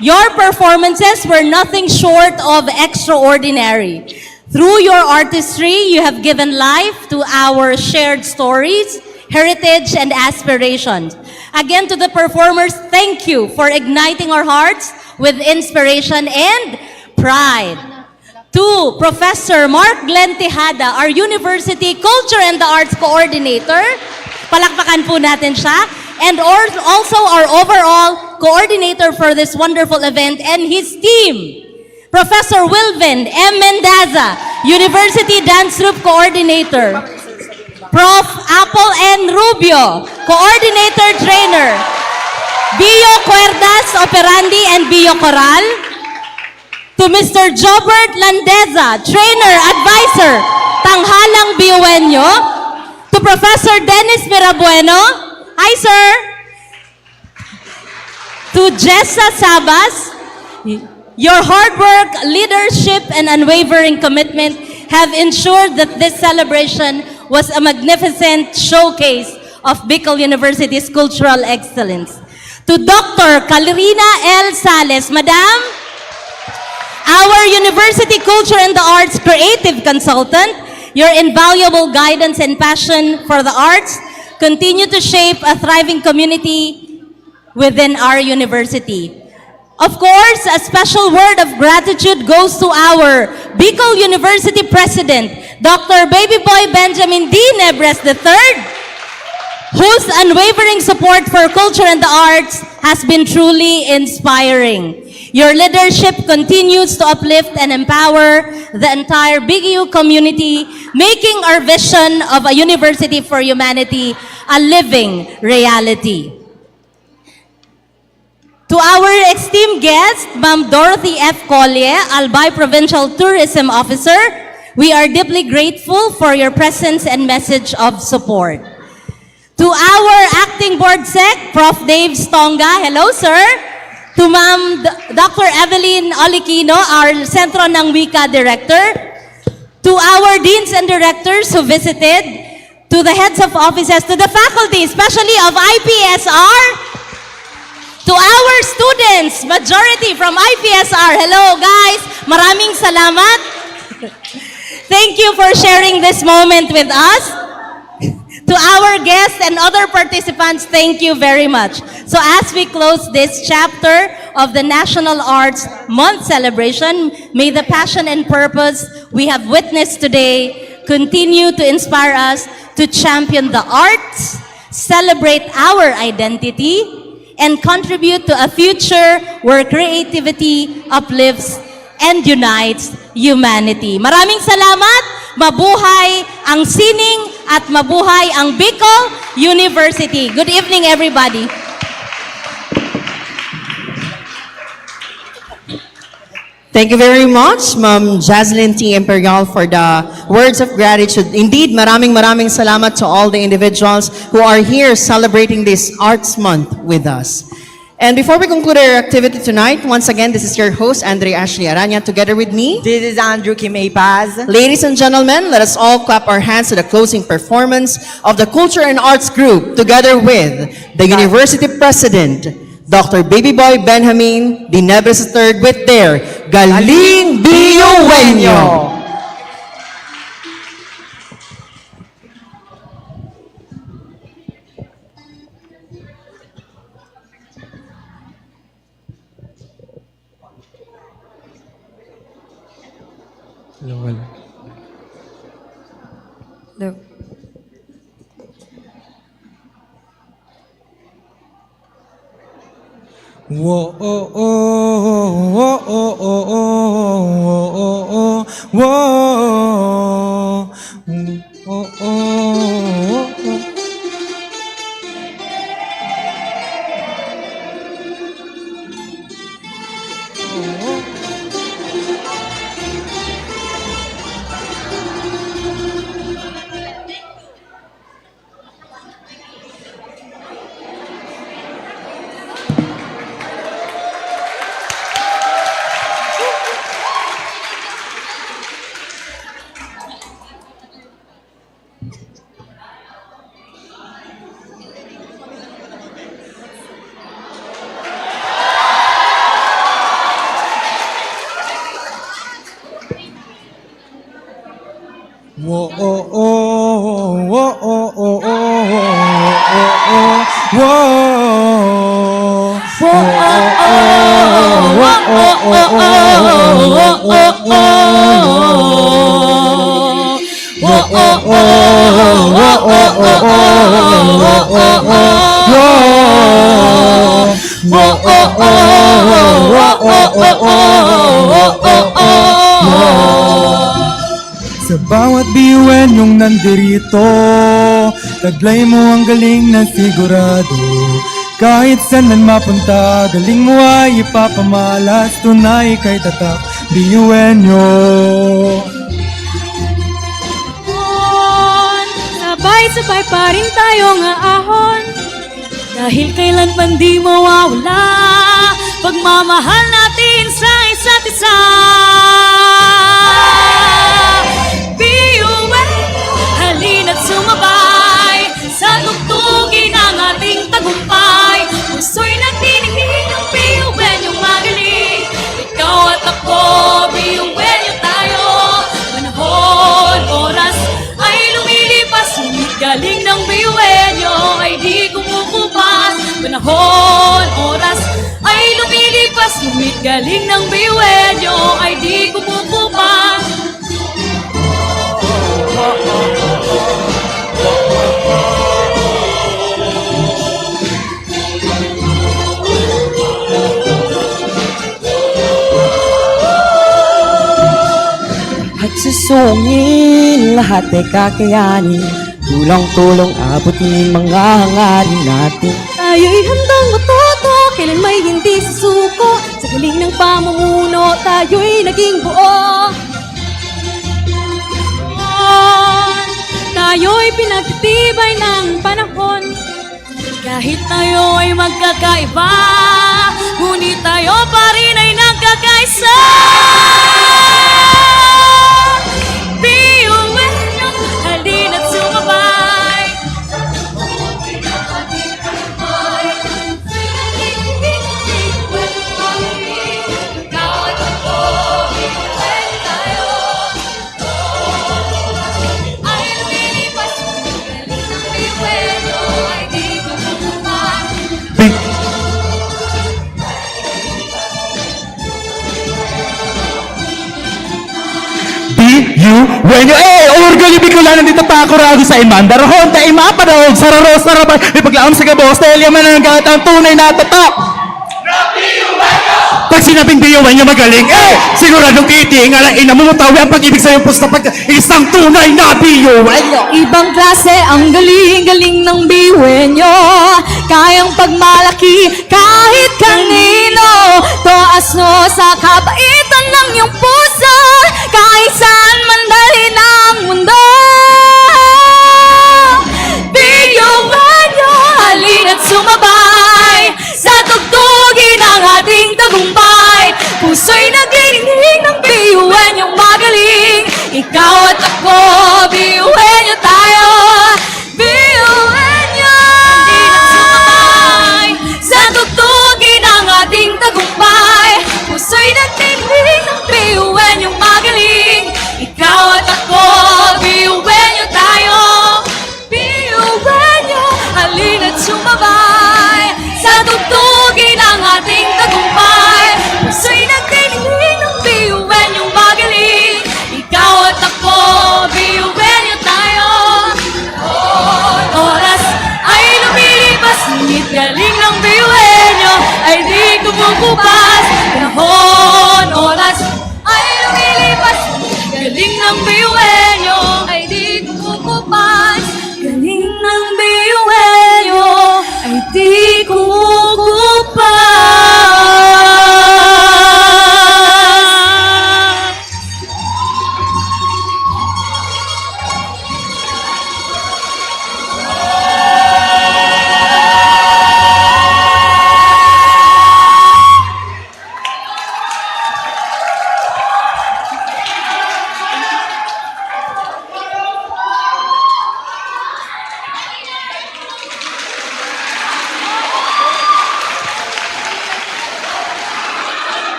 Your performances were nothing short of extraordinary. Through your artistry, you have given life to our shared stories, heritage, and aspirations. Again, to the performers, thank you for igniting our hearts with inspiration and pride. To Professor Mark Glenn Tejada, our University Culture and the Arts Coordinator. Palakpakan po natin siya. And also our overall coordinator for this wonderful event and his team. Professor Wilvin M. Mendaza, University Dance Troupe Coordinator. Prof. Apple N. Rubio, Coordinator Trainer. Bio Cuerdas Operandi and Bio Coral. To Mr. Jobert Landeza, Trainer, Advisor, Tanghalang Biueño. To Professor Dennis Mirabueno. Hi, sir. To Jessa Sabas, your hard work, leadership, and unwavering commitment have ensured that this celebration was a magnificent showcase of Bicol University's cultural excellence. To Dr. Calirina L. Sales, Madam, our University Culture and the Arts Creative Consultant, your invaluable guidance and passion for the arts continue to shape a thriving community within our university. Of course, a special word of gratitude goes to our Bicol University President, Dr. Baby Boy Benjamin D. Nebres III, whose unwavering support for culture and the arts has been truly inspiring. Your leadership continues to uplift and empower the entire BGU community, making our vision of a university for humanity a living reality. To our esteemed guest, Ma'am Dorothy F. Collier, Albay Provincial Tourism Officer, we are deeply grateful for your presence and message of support. To our Acting Board Sec, Prof. Dave Stonga, hello sir. To Ma'am Dr. Evelyn Oliquino, our Sentro ng Wika Director. To our Deans and Directors who visited. To the heads of offices, to the faculty, especially of IPSR. To our students, majority from IPSR. Hello guys, maraming salamat. Thank you for sharing this moment with us. To our guests and other participants, thank you very much. So as we close this chapter of the National Arts Month celebration, may the passion and purpose we have witnessed today continue to inspire us to champion the arts, celebrate our identity, and contribute to a future where creativity uplifts and unites humanity. Maraming salamat! Mabuhay ang sining at mabuhay ang Bicol University. Good evening, everybody. Thank you very much, Ma'am Jaslyn T. Imperial, for the words of gratitude. Indeed, maraming salamat to all the individuals who are here celebrating this Arts Month with us. And before we conclude our activity tonight, once again, this is your host, Andre Ashley Aranya, together with me. This is Andrew Kimay Paz. Ladies and gentlemen, let us all clap our hands to the closing performance of the Culture and Arts Group, together with the University President, Dr. Baby Boy Benjamin Dinebres III, with their Galing Biyuwenyo. Whoa, oh, oh, oh, oh, oh, oh, oh, oh, whoa, oh, oh. Whoa, oh, oh, oh, oh, oh, oh, Sa bawat biyuwen yung nandirito, taglay mo ang galing na sigurado. Kahit saan man mapunta, galing mo ay ipapamalas, tunay kay tatak biyuwenyo. Sabay-sabay pa rin tayong aahon, dahil kailanman di mawawala pagmamahal natin sa isa't isa. Halina't sumabay sa tugtugin ng ating tagumpay. Puso'y nagtinigin ng biyuwenyong magaling. Ikaw at ako, biyuwenyo tayo. Panahon, oras ay lumilipas, ngunit galing ng biyuwenyo ay di kumukupas. Panahon, oras ay lumilipas, ngunit galing ng biyuwenyo ay di kumukupas. At susungin lahat ay kakayanin, tulong-tulong abutin mga hangarin natin. Tayo'y handang matuto, kailan may hindi susuko. Sa galing ng pamumuno, tayo'y naging buo. Tayo'y pinagtitibay ng panahon. Kahit tayo ay magkakaiba, ngunit tayo pa rin ay nagkakaisa. Biyuwenyo, halina't sumabay. Kahit ako, biyuwenyo tayo. Ay lumilipas, galing ng biyuwenyo ay di kumukupas. Biyuwenyo, orgulyo Bicolano, dito pa ako rago sa Imandarahon, tayo mapanahog, sararos, sarabay, may paglaam sa gabos, dahil yaman ang gahat ang tunay na tatak. Pag sinabing biyuwenyo magaling, siguradong kiting, alain na mumutawi ang pag-ibig sa iyong pusta pag isang tunay na biyuwenyo. Ibang klase ang galing-galing ng biyuwenyo, kayang pagmalaki kahit kanino. Taas no sa kabaitan ng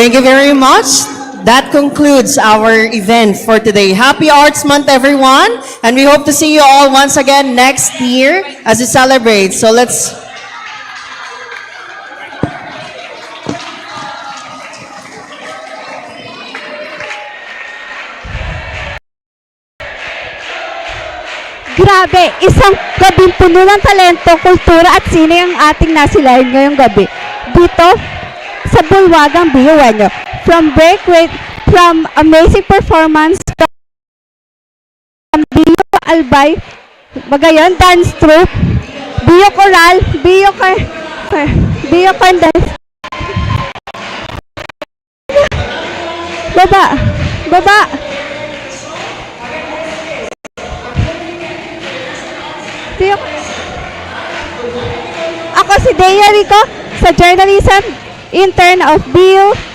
Thank you very much. That concludes our event for today. Happy Arts Month, everyone. And we hope to see you all once again next year as we celebrate. So let's... Grabe, isang gabing puno ng talento, kultura at sine ang ating nasilayan ngayong gabi. Dito sa Bulwagang BUNO. From amazing performance from BU Albay, Bagayon Dance Troupe, BU Choral, BU Dance. Baba. Ako si Dea Rico, sa journalism, intern of BU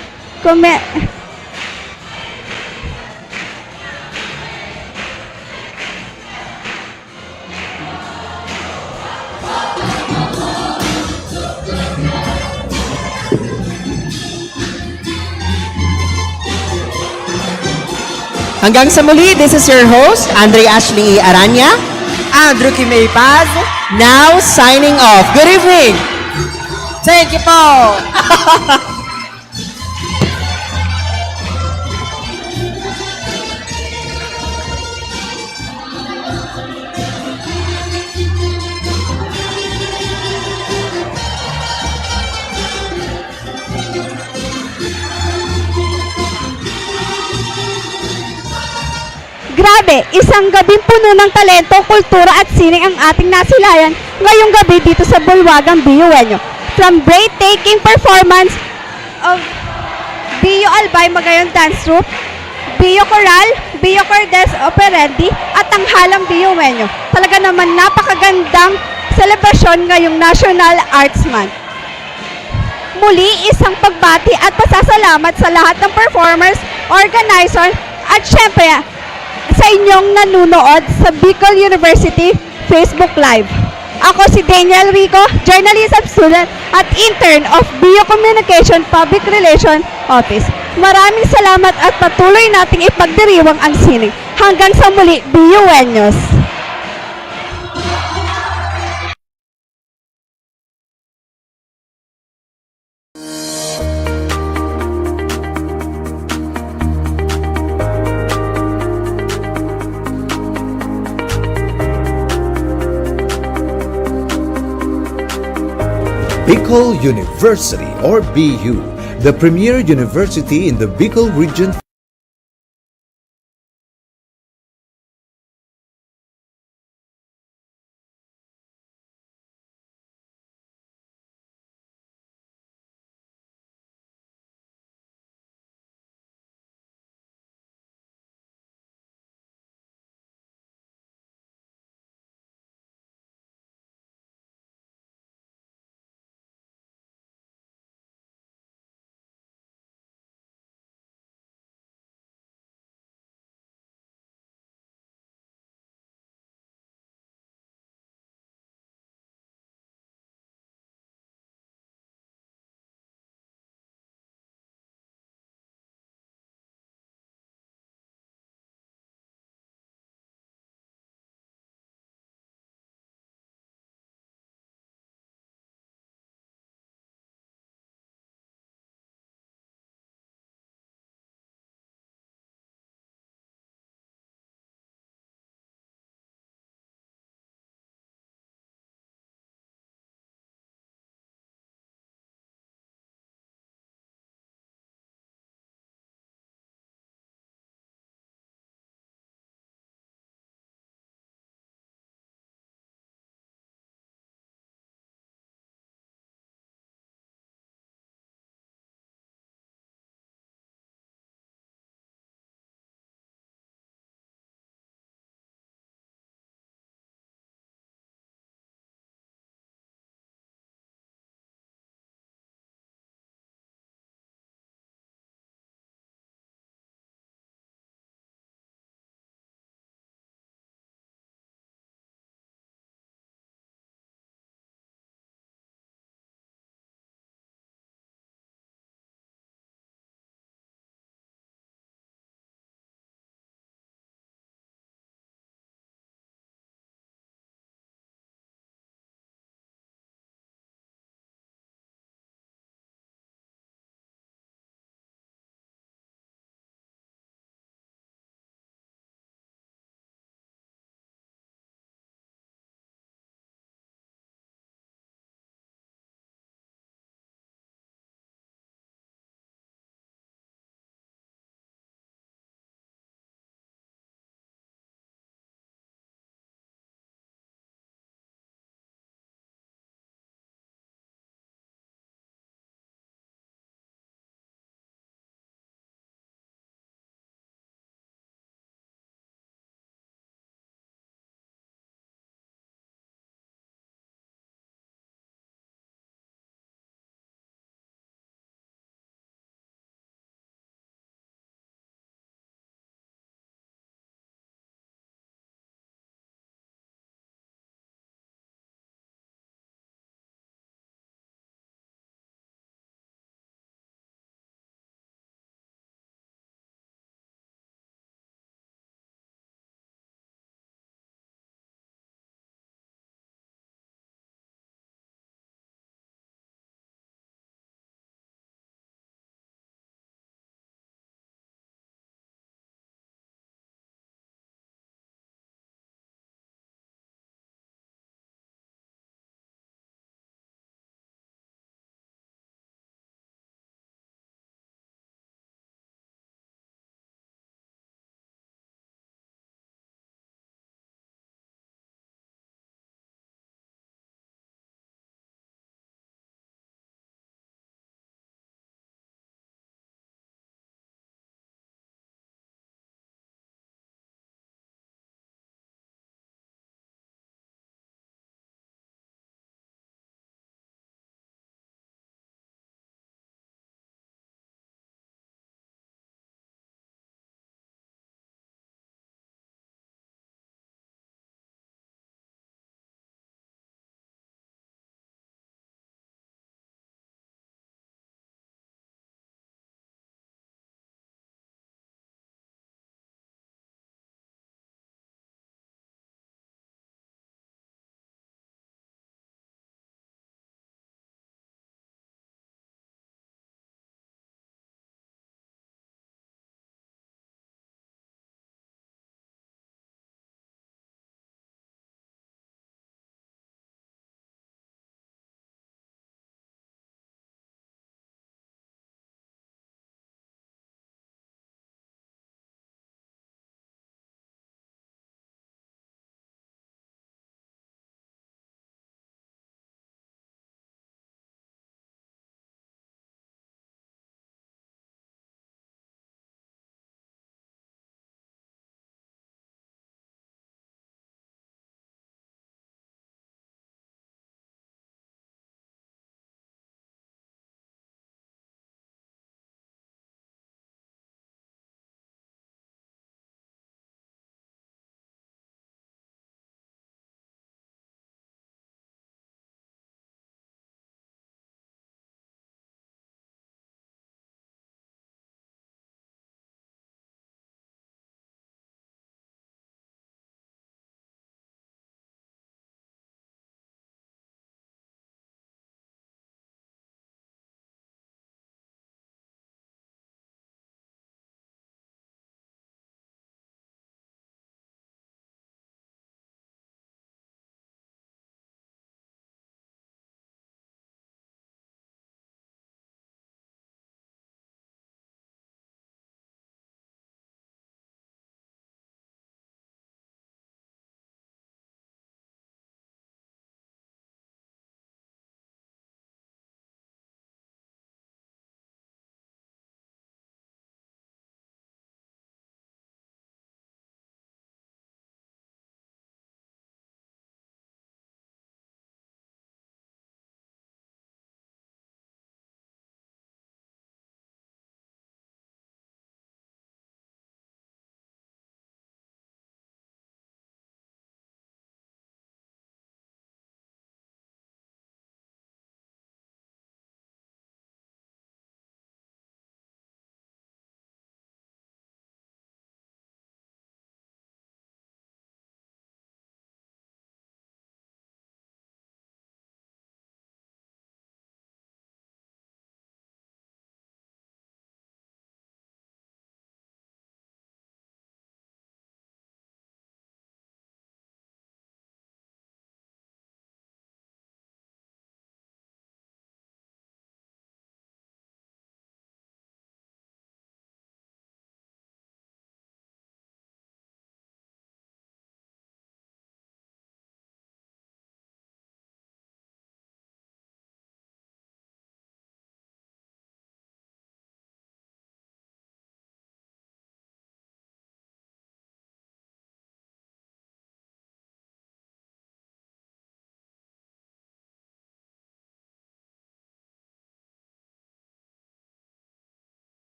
Hanggang sa muli, this is your host, Andre Ashley Aranya. Andrew Kimay Paz. Now signing off. Good evening. Thank you po. Grabe, isang gabing puno ng talento, kultura at sining ang ating nasilayan ngayong gabi dito sa Bulwagang BUNO. From breathtaking performance of BU Albay Magayon Dance Troupe, BU Choral, BU Cordes Operandi at ang halang BUNO. Talaga naman napakagandang selebrasyon ngayong National Arts Month. Muli, isang pagbati at pasasalamat sa lahat ng performers, organizers at syempre sa inyong nanunood sa Bicol University Facebook Live. Ako si Daniel Rico, journalism student at intern of BU Communication Public Relations Office. Maraming salamat at patuloy nating ipagdiriwang ang sining. Hanggang sa muli, BUNOs! Bicol University or BU, the premier university in the Bicol region.